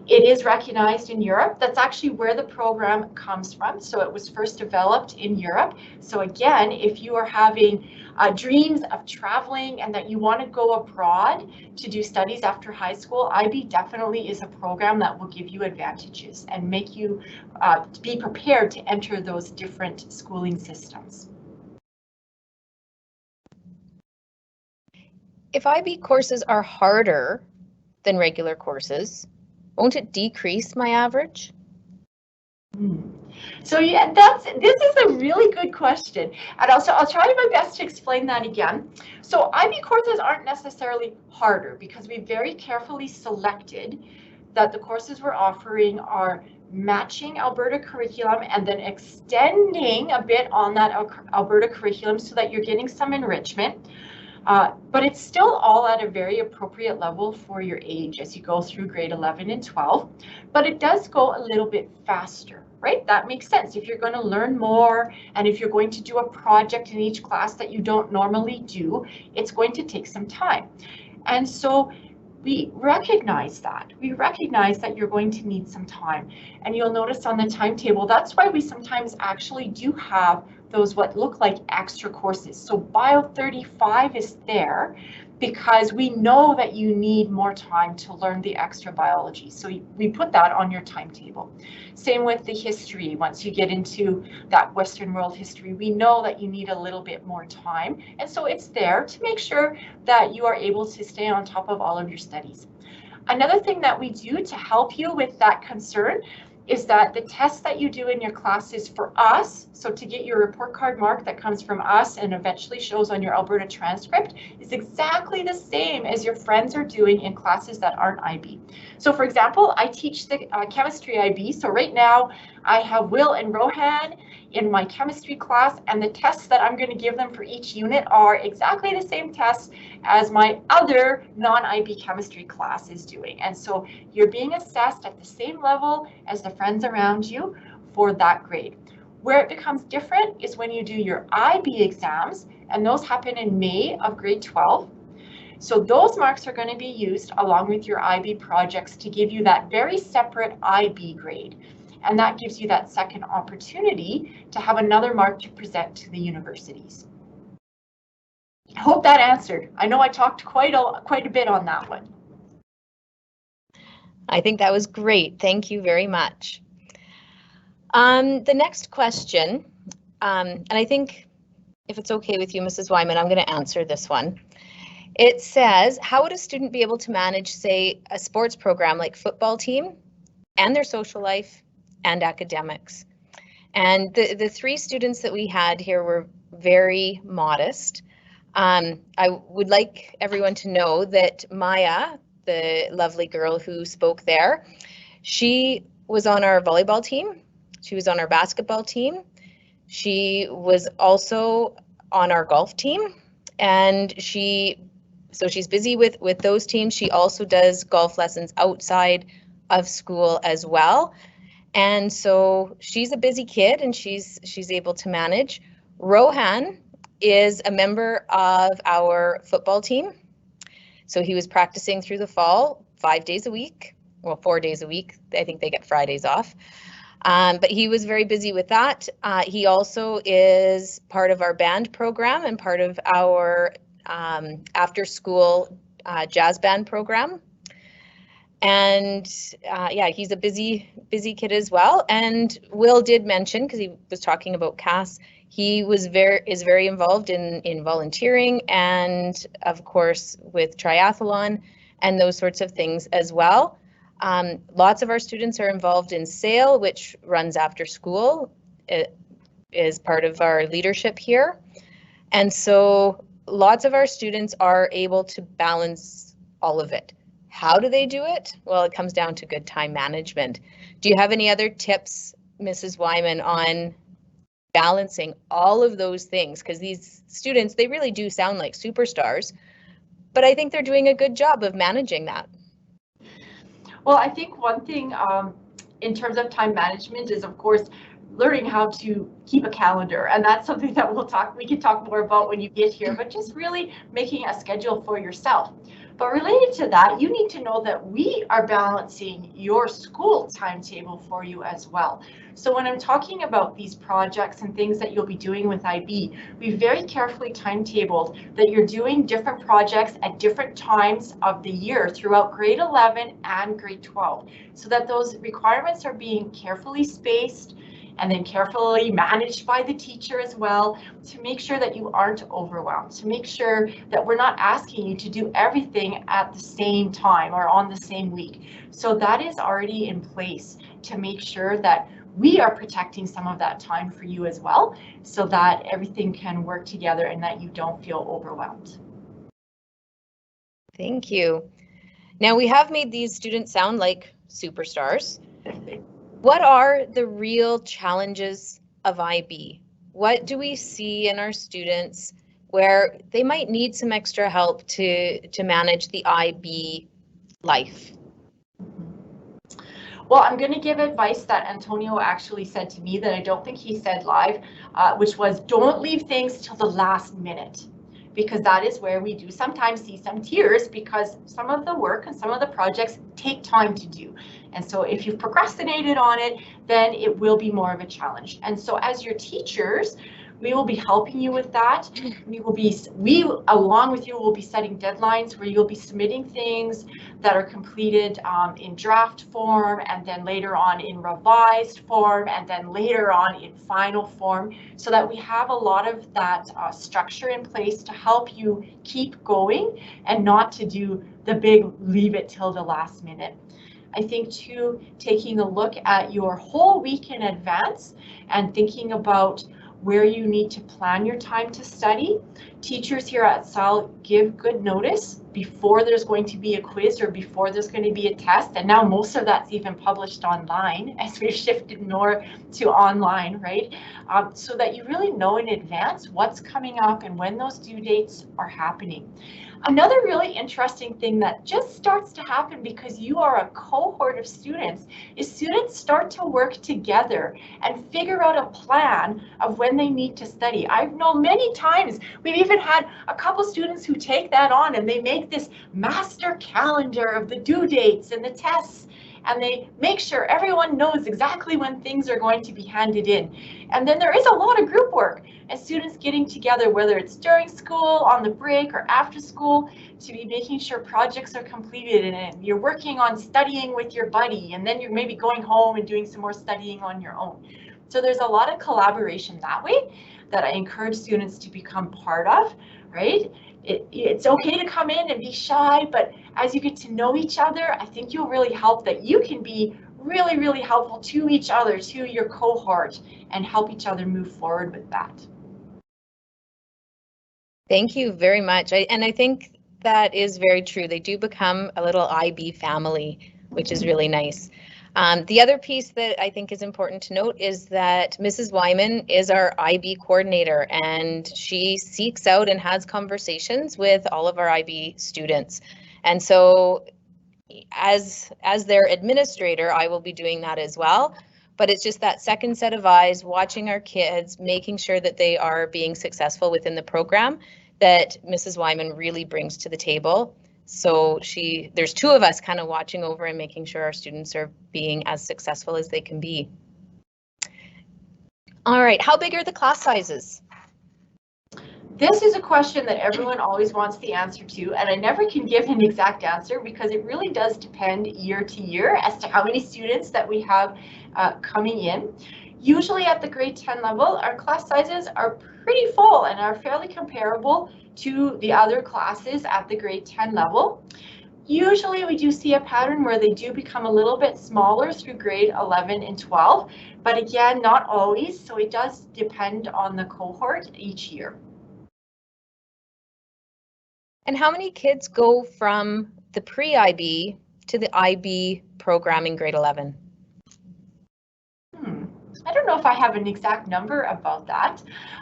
Speaker 2: It is recognized in Europe. That's actually where the program comes from. So it was first developed in Europe. So again, if you are having dreams of traveling and that you want to go abroad to do studies after high school, IB definitely is a program that will give you advantages and make you be prepared to enter those different schooling systems.
Speaker 1: If IB courses are harder than regular courses, won't it decrease my average?
Speaker 2: So yeah, this is a really good question. And also I'll try my best to explain that again. So IB courses aren't necessarily harder because we very carefully selected that the courses we're offering are matching Alberta curriculum and then extending a bit on that Alberta curriculum so that you're getting some enrichment. But it's still all at a very appropriate level for your age as you go through grade 11 and 12, but it does go a little bit faster, right? That makes sense. If you're going to learn more and if you're going to do a project in each class that you don't normally do, it's going to take some time. And so we recognize that. We recognize that you're going to need some time. And you'll notice on the timetable, that's why we sometimes actually do have those what look like extra courses. So Bio 35 is there because we know that you need more time to learn the extra biology. So we put that on your timetable. Same with the history. Once you get into that Western world history, we know that you need a little bit more time. And so it's there to make sure that you are able to stay on top of all of your studies. Another thing that we do to help you with that concern is that the tests that you do in your classes for us, so to get your report card mark that comes from us and eventually shows on your Alberta transcript, is exactly the same as your friends are doing in classes that aren't IB. So for example, I teach the chemistry IB, so right now I have Will and Rohan in my chemistry class, and the tests that I'm going to give them for each unit are exactly the same tests as my other non-IB chemistry class is doing. And so you're being assessed at the same level as the friends around you for that grade. Where it becomes different is when you do your IB exams, and those happen in May of grade 12. So those marks are going to be used along with your IB projects to give you that very separate IB grade. And that gives you that second opportunity to have another mark to present to the universities. I hope that answered. I know I talked quite a bit on that one.
Speaker 1: I think that was great. Thank you very much. The next question, and I think if it's okay with you, Mrs. Wyman, I'm going to answer this one. It says, how would a student be able to manage, say, a sports program like football team and their social life and academics? And the three students that we had here were very modest. I would like everyone to know that Maya, the lovely girl who spoke there, she was on our volleyball team. She was on our basketball team. She was also on our golf team, and so she's busy with those teams. She also does golf lessons outside of school as well. And so she's a busy kid and she's able to manage. Rohan is a member of our football team. So he was practicing through the fall, 5 days a week, well, 4 days a week. I think they get Fridays off. But he was very busy with that. He also is part of our band program and part of our after school jazz band program. And yeah, he's a busy kid as well. And Will did mention, because he was talking about Cass, he is very involved in volunteering and of course with triathlon and those sorts of things as well. Lots of our students are involved in SAIL, which runs after school. It is part of our leadership here. And so lots of our students are able to balance all of it. How do they do it? Well, it comes down to good time management. Do you have any other tips, Mrs. Wyman, on balancing all of those things? Because these students, they really do sound like superstars, but I think they're doing a good job of managing that.
Speaker 2: Well, I think one thing in terms of time management is, of course, learning how to keep a calendar, and that's something that we can talk more about when you get here, but just really making a schedule for yourself. But related to that, you need to know that we are balancing your school timetable for you as well. So when I'm talking about these projects and things that you'll be doing with IB, we very carefully timetabled that you're doing different projects at different times of the year throughout grade 11 and grade 12, so that those requirements are being carefully spaced and then carefully managed by the teacher as well, to make sure that you aren't overwhelmed, to make sure that we're not asking you to do everything at the same time or on the same week. So that is already in place to make sure that we are protecting some of that time for you as well, so that everything can work together and that you don't feel overwhelmed.
Speaker 1: Thank you. Now we have made these students sound like superstars. What are the real challenges of IB? What do we see in our students where they might need some extra help to manage the IB life?
Speaker 2: Well, I'm going to give advice that Antonio actually said to me that I don't think he said live, which was, don't leave things till the last minute. because that is where we do sometimes see some tears, because some of the work and some of the projects take time to do. And so if you've procrastinated on it, then it will be more of a challenge. And so as your teachers, we will be helping you with that. We along with you will be setting deadlines where you'll be submitting things that are completed in draft form, and then later on in revised form, and then later on in final form, so that we have a lot of that structure in place to help you keep going and not to do the big leave it till the last minute. I think too, taking a look at your whole week in advance and thinking about where you need to plan your time to study. Teachers here at SAL give good notice before there's going to be a quiz or before there's going to be a test. And now most of that's even published online as we've shifted more to online, right? So that you really know in advance what's coming up and when those due dates are happening. Another really interesting thing that just starts to happen because you are a cohort of students is students start to work together and figure out a plan of when they need to study. I've known many times, we've even had a couple students who take that on and they make this master calendar of the due dates and the tests, and they make sure everyone knows exactly when things are going to be handed in. And then there is a lot of group work and students getting together, whether it's during school, on the break, or after school, to be making sure projects are completed, and you're working on studying with your buddy, and then you're maybe going home and doing some more studying on your own. So there's a lot of collaboration that way that I encourage students to become part of, right? It's okay to come in and be shy, but as you get to know each other, I think you'll really help that you can be really, really helpful to each other, to your cohort, and help each other move forward with that.
Speaker 1: Thank you very much. And I think that is very true. They do become a little IB family, which is really nice. The other piece that I think is important to note is that Mrs. Wyman is our IB coordinator, and she seeks out and has conversations with all of our IB students. And so as their administrator, I will be doing that as well. But it's just that second set of eyes, watching our kids, making sure that they are being successful within the program that Mrs. Wyman really brings to the table. So there's two of us kind of watching over and making sure our students are being as successful as they can be. All right, how big are the class sizes?
Speaker 2: This is a question that everyone always wants the answer to, and I never can give an exact answer because it really does depend year to year as to how many students that we have coming in. Usually at the grade 10 level, our class sizes are pretty full and are fairly comparable to the other classes at the grade 10 level. Usually we do see a pattern where they do become a little bit smaller through grade 11 and 12, but again, not always, so it does depend on the cohort each year.
Speaker 1: And how many kids go from the pre-IB to the IB program in grade 11?
Speaker 2: I don't know if I have an exact number about that.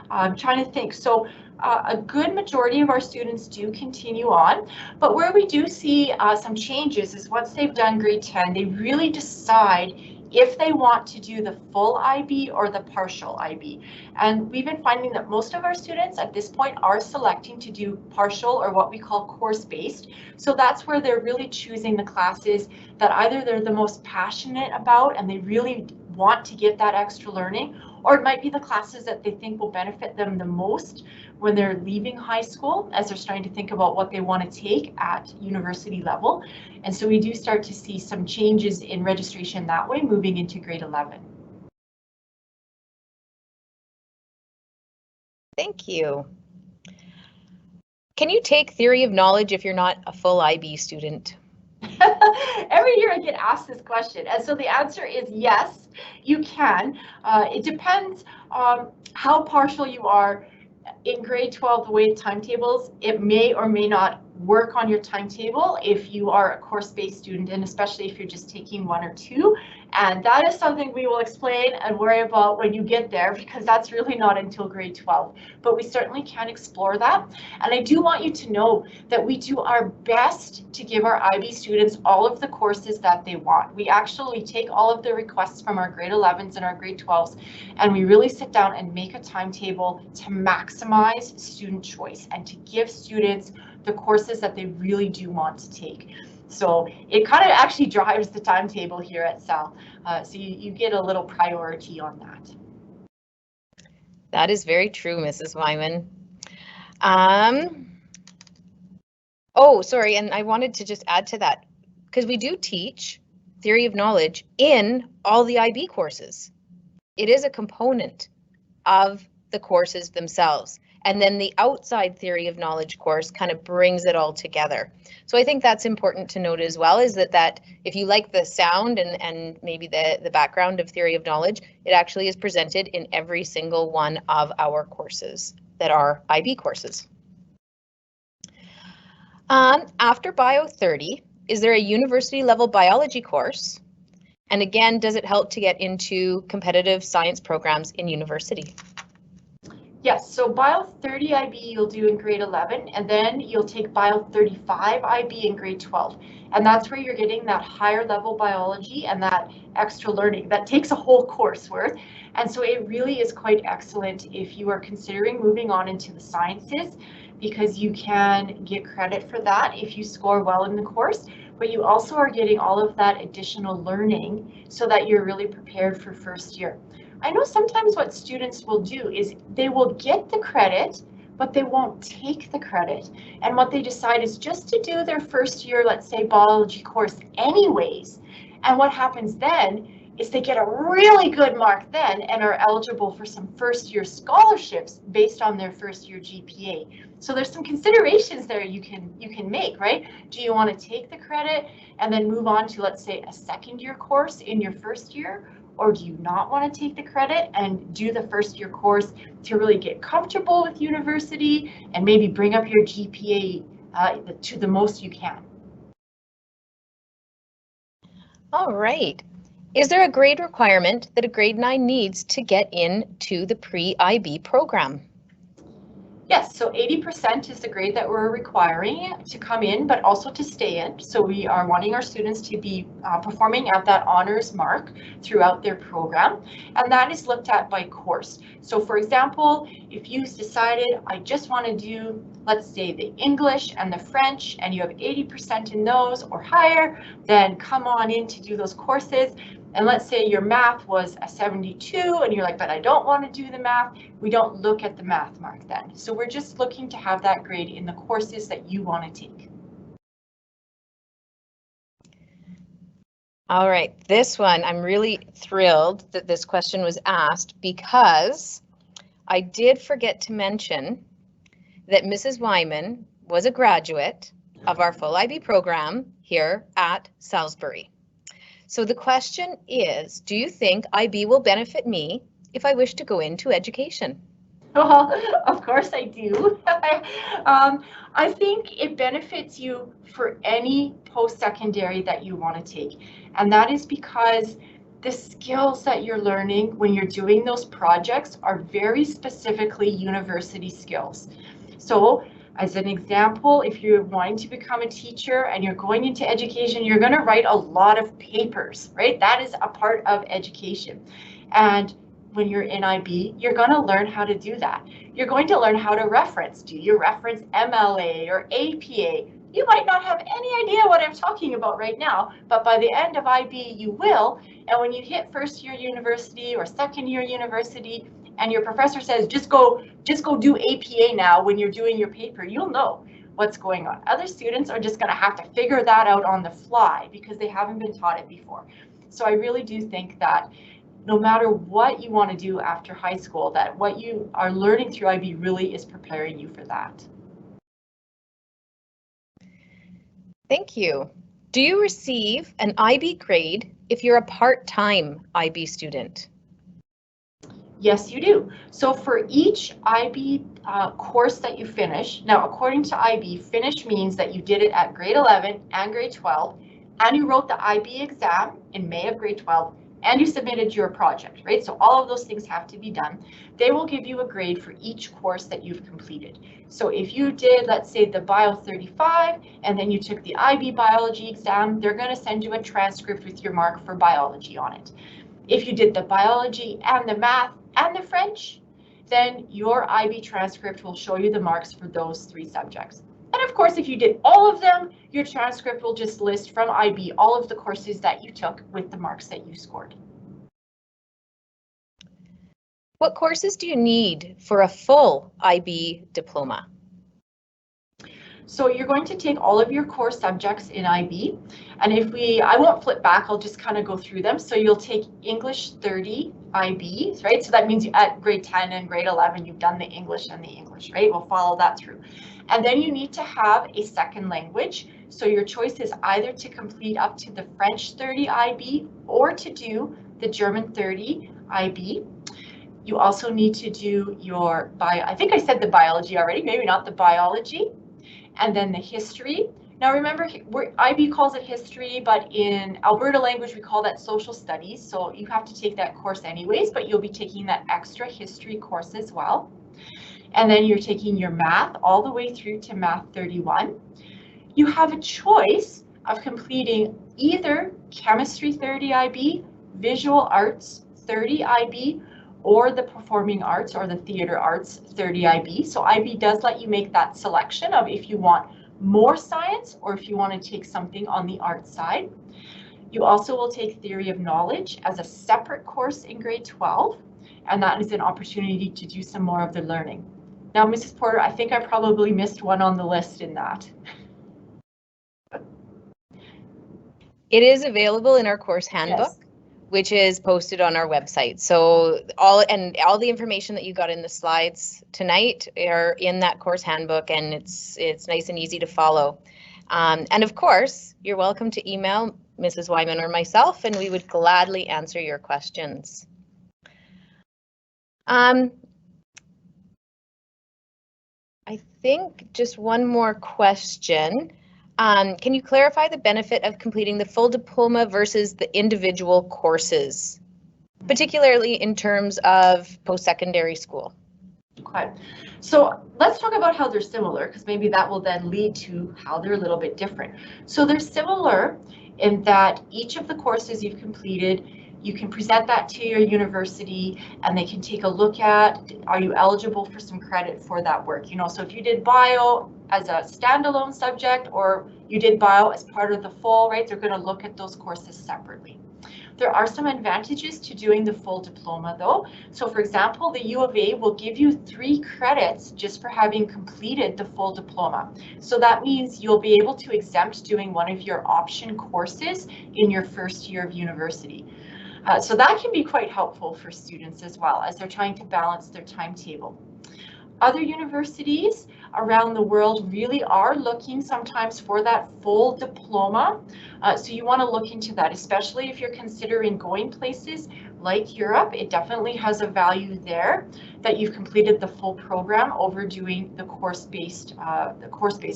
Speaker 2: I'm trying to think. So a good majority of our students do continue on, but where we do see some changes is once they've done grade 10, they really decide if they want to do the full IB or the partial IB. And we've been finding that most of our students at this point are selecting to do partial, or what we call course-based. So that's where they're really choosing the classes that either they're the most passionate about and they really want to get that extra learning, or it might be the classes that they think will benefit them the most when they're leaving high school, as they're starting to think about what they want to take at university level. And so we do start to see some changes in registration that way, moving into grade 11.
Speaker 1: Thank you. Can you take theory of knowledge if you're not a full IB student?
Speaker 2: Every year I get asked this question, and so the answer is yes, you can. It depends on how partial you are. In grade 12, the way timetables, it may or may not work on your timetable if you are a course-based student, and especially if you're just taking one or two And that is something we will explain and worry about when you get there, because that's really not until grade 12. But we certainly can explore that. And I do want you to know that we do our best to give our IB students all of the courses that they want. We actually take all of the requests from our grade 11s and our grade 12s, and we really sit down and make a timetable to maximize student choice and to give students the courses that they really do want to take. So it kind of actually drives the timetable here at SAL. So you get a little priority on that.
Speaker 1: That is very true, Mrs. Wyman. Oh, sorry, and I wanted to just add to that, because we do teach theory of knowledge in all the IB courses. It is a component of the courses themselves. And then the outside theory of knowledge course kind of brings it all together. So I think that's important to note as well, is that if you like the sound and maybe the background of theory of knowledge, it actually is presented in every single one of our courses that are IB courses. After Bio 30, is there a university level biology course? And again, does it help to get into competitive science programs in university?
Speaker 2: Yes, so Bio 30 IB you'll do in grade 11, and then you'll take Bio 35 IB in grade 12. And that's where you're getting that higher level biology and that extra learning that takes a whole course worth. And so it really is quite excellent if you are considering moving on into the sciences, because you can get credit for that if you score well in the course, but you also are getting all of that additional learning so that you're really prepared for first year. I know sometimes what students will do is they will get the credit, but they won't take the credit. And what they decide is just to do their first year, let's say, biology course anyways. And what happens then is they get a really good mark then and are eligible for some first year scholarships based on their first year GPA. So there's some considerations there you can make, right? Do you want to take the credit and then move on to, let's say, a second year course in your first year? Or do you not want to take the credit and do the first year course to really get comfortable with university and maybe bring up your GPA to the most you can?
Speaker 1: All right. Is there a grade requirement that a grade 9 needs to get into the pre-IB program?
Speaker 2: Yes, so 80% is the grade that we're requiring to come in, but also to stay in. So we are wanting our students to be performing at that honors mark throughout their program, and that is looked at by course. So for example, if you decided I just want to do, let's say, the English and the French, and you have 80% in those or higher, then come on in to do those courses. And let's say your math was a 72 and you're like, but I don't want to do the math. We don't look at the math mark then. So we're just looking to have that grade in the courses that you want to take.
Speaker 1: All right, this one, I'm really thrilled that this question was asked, because I did forget to mention that Mrs. Wyman was a graduate of our full IB program here at Salisbury. So the question is, do you think IB will benefit me if I wish to go into education?
Speaker 2: Well, of course I do. I think it benefits you for any post-secondary that you want to take. And that is because the skills that you're learning when you're doing those projects are very specifically university skills. So as an example, if you're wanting to become a teacher and you're going into education, you're going to write a lot of papers, right? That is a part of education. And when you're in IB, you're going to learn how to do that. You're going to learn how to reference. Do you reference MLA or APA? You might not have any idea what I'm talking about right now, but by the end of IB, you will. And when you hit first year university or second year university, and your professor says, just go do APA now when you're doing your paper, you'll know what's going on. Other students are just going to have to figure that out on the fly because they haven't been taught it before. So I really do think that no matter what you want to do after high school, that what you are learning through IB really is preparing you for that.
Speaker 1: Thank you. Do you receive an IB grade if you're a part-time IB student?
Speaker 2: Yes, you do. So for each IB course that you finish, now according to IB, finish means that you did it at grade 11 and grade 12, and you wrote the IB exam in May of grade 12, and you submitted your project, right? So all of those things have to be done. They will give you a grade for each course that you've completed. So if you did, let's say, the Bio 35, and then you took the IB biology exam, they're going to send you a transcript with your mark for biology on it. If you did the biology and the math and the French, then your IB transcript will show you the marks for those 3 subjects. And of course, if you did all of them, your transcript will just list from IB all of the courses that you took with the marks that you scored.
Speaker 1: What courses do you need for a full IB diploma?
Speaker 2: So you're going to take all of your core subjects in IB, and I won't flip back, I'll just kind of go through them. So you'll take English 30 IB, right? So that means at grade 10 and grade 11, you've done the English and the English, right? We'll follow that through. And then you need to have a second language. So your choice is either to complete up to the French 30 IB or to do the German 30 IB. You also need to do your I think I said the biology already, maybe not the biology. And then the history. Now remember, IB calls it history, but in Alberta language, we call that social studies. So you have to take that course anyways, but you'll be taking that extra history course as well. And then you're taking your math all the way through to math 31. You have a choice of completing either chemistry 30 IB, visual arts 30 IB, or the performing arts or the theater arts 30 IB. So IB does let you make that selection of if you want more science or if you want to take something on the art side. You also will take theory of knowledge as a separate course in grade 12, and that is an opportunity to do some more of the learning. Now, Mrs. Porter, I think I probably missed one on the list in that.
Speaker 1: It is available in our course handbook. Yes. Which is posted on our website. So all the information that you got in the slides tonight are in that course handbook, and it's nice and easy to follow. And of course, you're welcome to email Mrs. Wyman or myself, and we would gladly answer your questions. I think just one more question. Can you clarify the benefit of completing the full diploma versus the individual courses, particularly in terms of post-secondary school?
Speaker 2: Okay, so let's talk about how they're similar, because maybe that will then lead to how they're a little bit different. So they're similar in that each of the courses you've completed, you can present that to your university and they can take a look at, are you eligible for some credit for that work? You know, so if you did bio as a standalone subject or you did bio as part of the full, right, they're going to look at those courses separately. There are some advantages to doing the full diploma though. So for example, the U of A will give you 3 credits just for having completed the full diploma. So that means you'll be able to exempt doing one of your option courses in your first year of university. So that can be quite helpful for students as well as they're trying to balance their timetable. Other universities around the world really are looking sometimes for that full diploma. So you want to look into that, especially if you're considering going places like Europe. It definitely has a value there that you've completed the full program over doing the course-based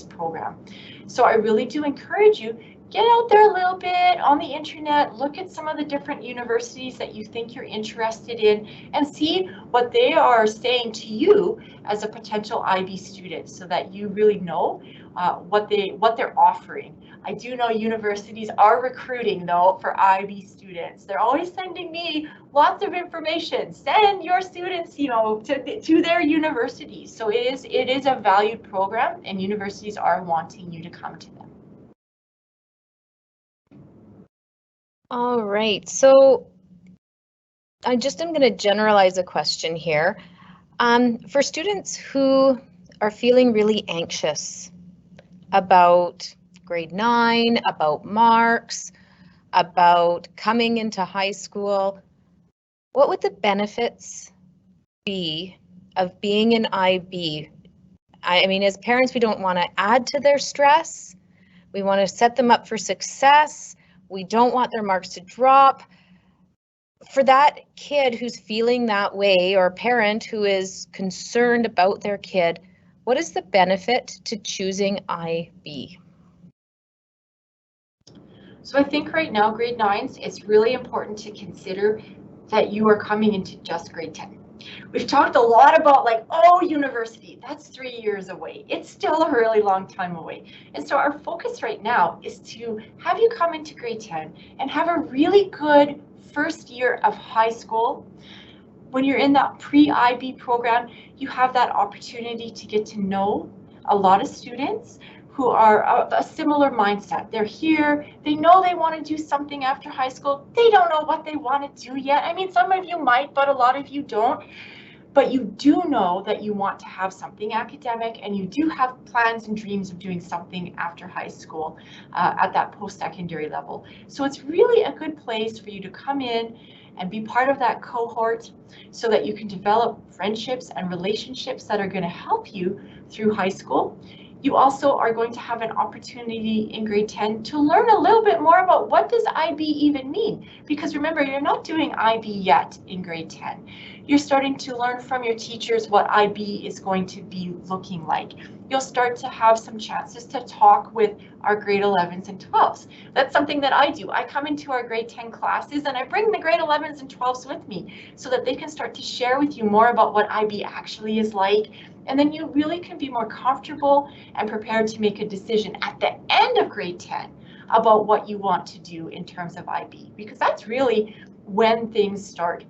Speaker 2: program. So I really do encourage you, get out there a little bit on the internet, look at some of the different universities that you think you're interested in and see what they are saying to you as a potential IB student so that you really know what they're offering. I do know universities are recruiting though for IB students. They're always sending me lots of information. Send your students, you know, to their universities. So it is a valued program and universities are wanting you to come to them.
Speaker 1: All right, so I just am going to generalize a question here. For students who are feeling really anxious about grade 9, about marks, about coming into high school, what would the benefits be of being an IB? I mean, as parents, we don't want to add to their stress. We want to set them up for success. We don't want their marks to drop. For that kid who's feeling that way or parent who is concerned about their kid, what is the benefit to choosing IB?
Speaker 2: So I think right now, grade 9s, it's really important to consider that you are coming into just grade 10. We've talked a lot about like, oh, university, that's 3 years away. It's still a really long time away. And so our focus right now is to have you come into grade 10 and have a really good first year of high school. When you're in that pre-IB program, you have that opportunity to get to know a lot of students who are a similar mindset. They're here, they know they want to do something after high school. They don't know what they want to do yet. I mean, some of you might, but a lot of you don't. But you do know that you want to have something academic, and you do have plans and dreams of doing something after high school at that post-secondary level. So it's really a good place for you to come in and be part of that cohort so that you can develop friendships and relationships that are going to help you through high school. You also are going to have an opportunity in grade 10 to learn a little bit more about what does IB even mean? Because remember, you're not doing IB yet in grade 10. You're starting to learn from your teachers what IB is going to be looking like. You'll start to have some chances to talk with our grade 11s and 12s. That's something that I do. I come into our grade 10 classes and I bring the grade 11s and 12s with me so that they can start to share with you more about what IB actually is like. And then you really can be more comfortable and prepared to make a decision at the end of grade 10 about what you want to do in terms of IB, because that's really when things start.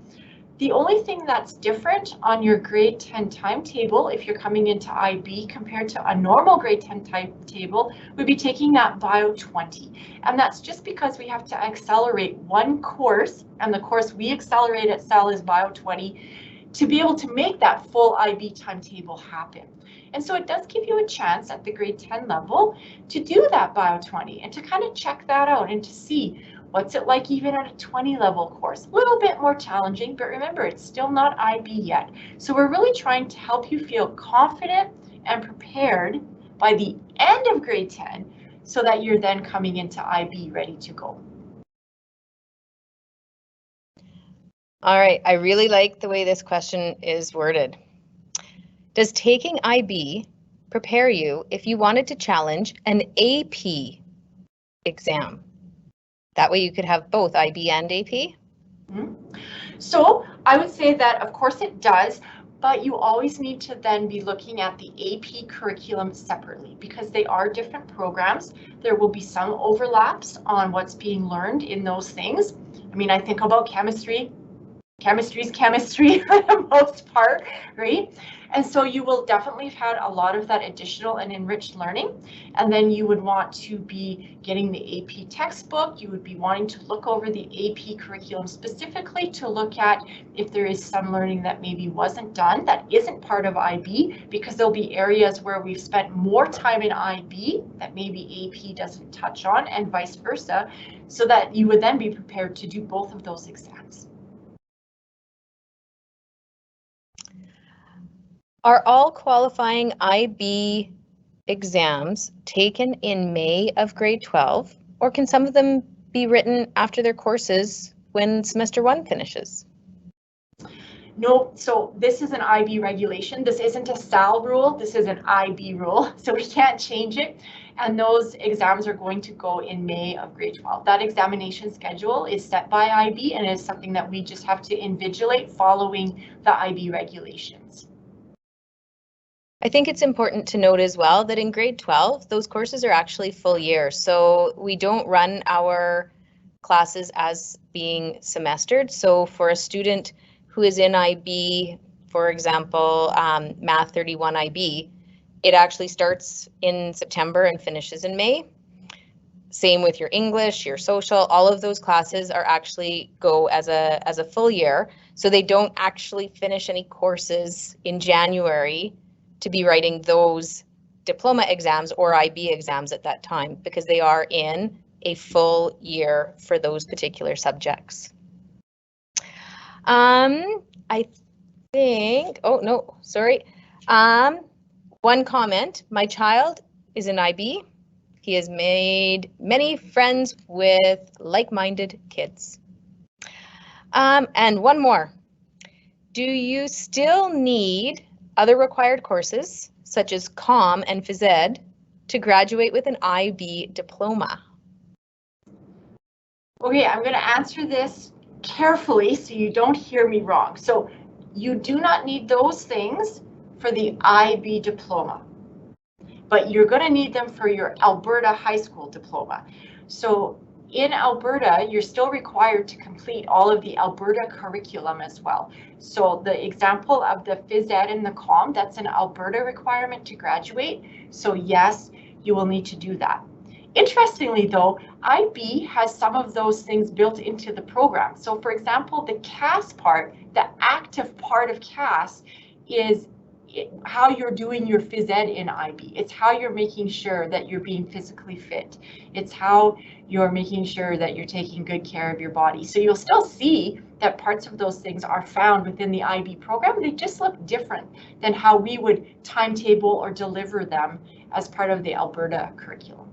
Speaker 2: The only thing that's different on your grade 10 timetable, if you're coming into IB compared to a normal grade 10 timetable, would be taking that Bio 20. And that's just because we have to accelerate one course, and the course we accelerate at CEL is Bio 20, to be able to make that full IB timetable happen. And so it does give you a chance at the grade 10 level to do that Bio 20 and to kind of check that out and to see what's it like even at a 20 level course. A little bit more challenging, but remember, it's still not IB yet. So we're really trying to help you feel confident and prepared by the end of grade 10 so that you're then coming into IB ready to go.
Speaker 1: All right, I really like the way this question is worded. Does taking IB prepare you if you wanted to challenge an AP exam? That way you could have both IB and AP?
Speaker 2: So I would say that of course it does, but you always need to then be looking at the AP curriculum separately because they are different programs. There will be some overlaps on what's being learned in those things. I mean, I think about chemistry. Chemistry's chemistry for the most part, right? And so you will definitely have had a lot of that additional and enriched learning. And then you would want to be getting the AP textbook. You would be wanting to look over the AP curriculum specifically to look at if there is some learning that maybe wasn't done that isn't part of IB, because there'll be areas where we've spent more time in IB that maybe AP doesn't touch on, and vice versa, so that you would then be prepared to do both of those exams.
Speaker 1: Are all qualifying IB exams taken in May of grade 12, or can some of them be written after their courses when semester 1 finishes?
Speaker 2: No, so this is an IB regulation. This isn't a SAL rule, this is an IB rule, so we can't change it. And those exams are going to go in May of grade 12. That examination schedule is set by IB and is something that we just have to invigilate following the IB regulations.
Speaker 1: I think it's important to note as well that in grade 12, those courses are actually full year. So we don't run our classes as being semestered. So for a student who is in IB, for example, Math 31 IB, it actually starts in September and finishes in May. Same with your English, your social, all of those classes are actually go as a full year. So they don't actually finish any courses in January to be writing those diploma exams or IB exams at that time, because they are in a full year for those particular subjects. I think, oh no, sorry. One comment, my child is in IB. He has made many friends with like-minded kids. And one more, do you still need other required courses, such as COM and Phys Ed, to graduate with an IB diploma?
Speaker 2: Okay, I'm going to answer this carefully so you don't hear me wrong. So you do not need those things for the IB diploma, but you're going to need them for your Alberta high school diploma. So in Alberta, you're still required to complete all of the Alberta curriculum as well. So the example of the phys ed and the comm, that's an Alberta requirement to graduate. So yes, you will need to do that. Interestingly though, IB has some of those things built into the program. So for example, the CAS part, the active part of CAS is how you're doing your phys ed in IB. It's how you're making sure that you're being physically fit. It's how you're making sure that you're taking good care of your body. So you'll still see that parts of those things are found within the IB program. They just look different than how we would timetable or deliver them as part of the Alberta curriculum.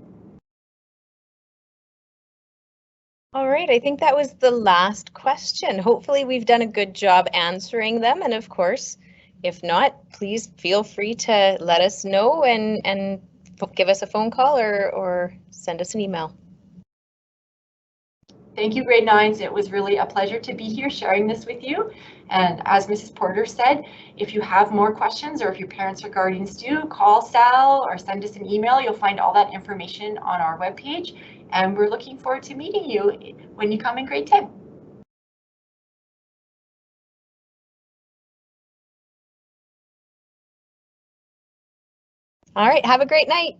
Speaker 1: All right, I think that was the last question. Hopefully we've done a good job answering them. And of course, if not, please feel free to let us know and give us a phone call or send us an email.
Speaker 2: Thank you, grade 9s. It was really a pleasure to be here sharing this with you. And as Mrs. Porter said, if you have more questions or if your parents or guardians do, call Sal or send us an email. You'll find all that information on our webpage. And we're looking forward to meeting you when you come in grade 10.
Speaker 1: All right, have a great night.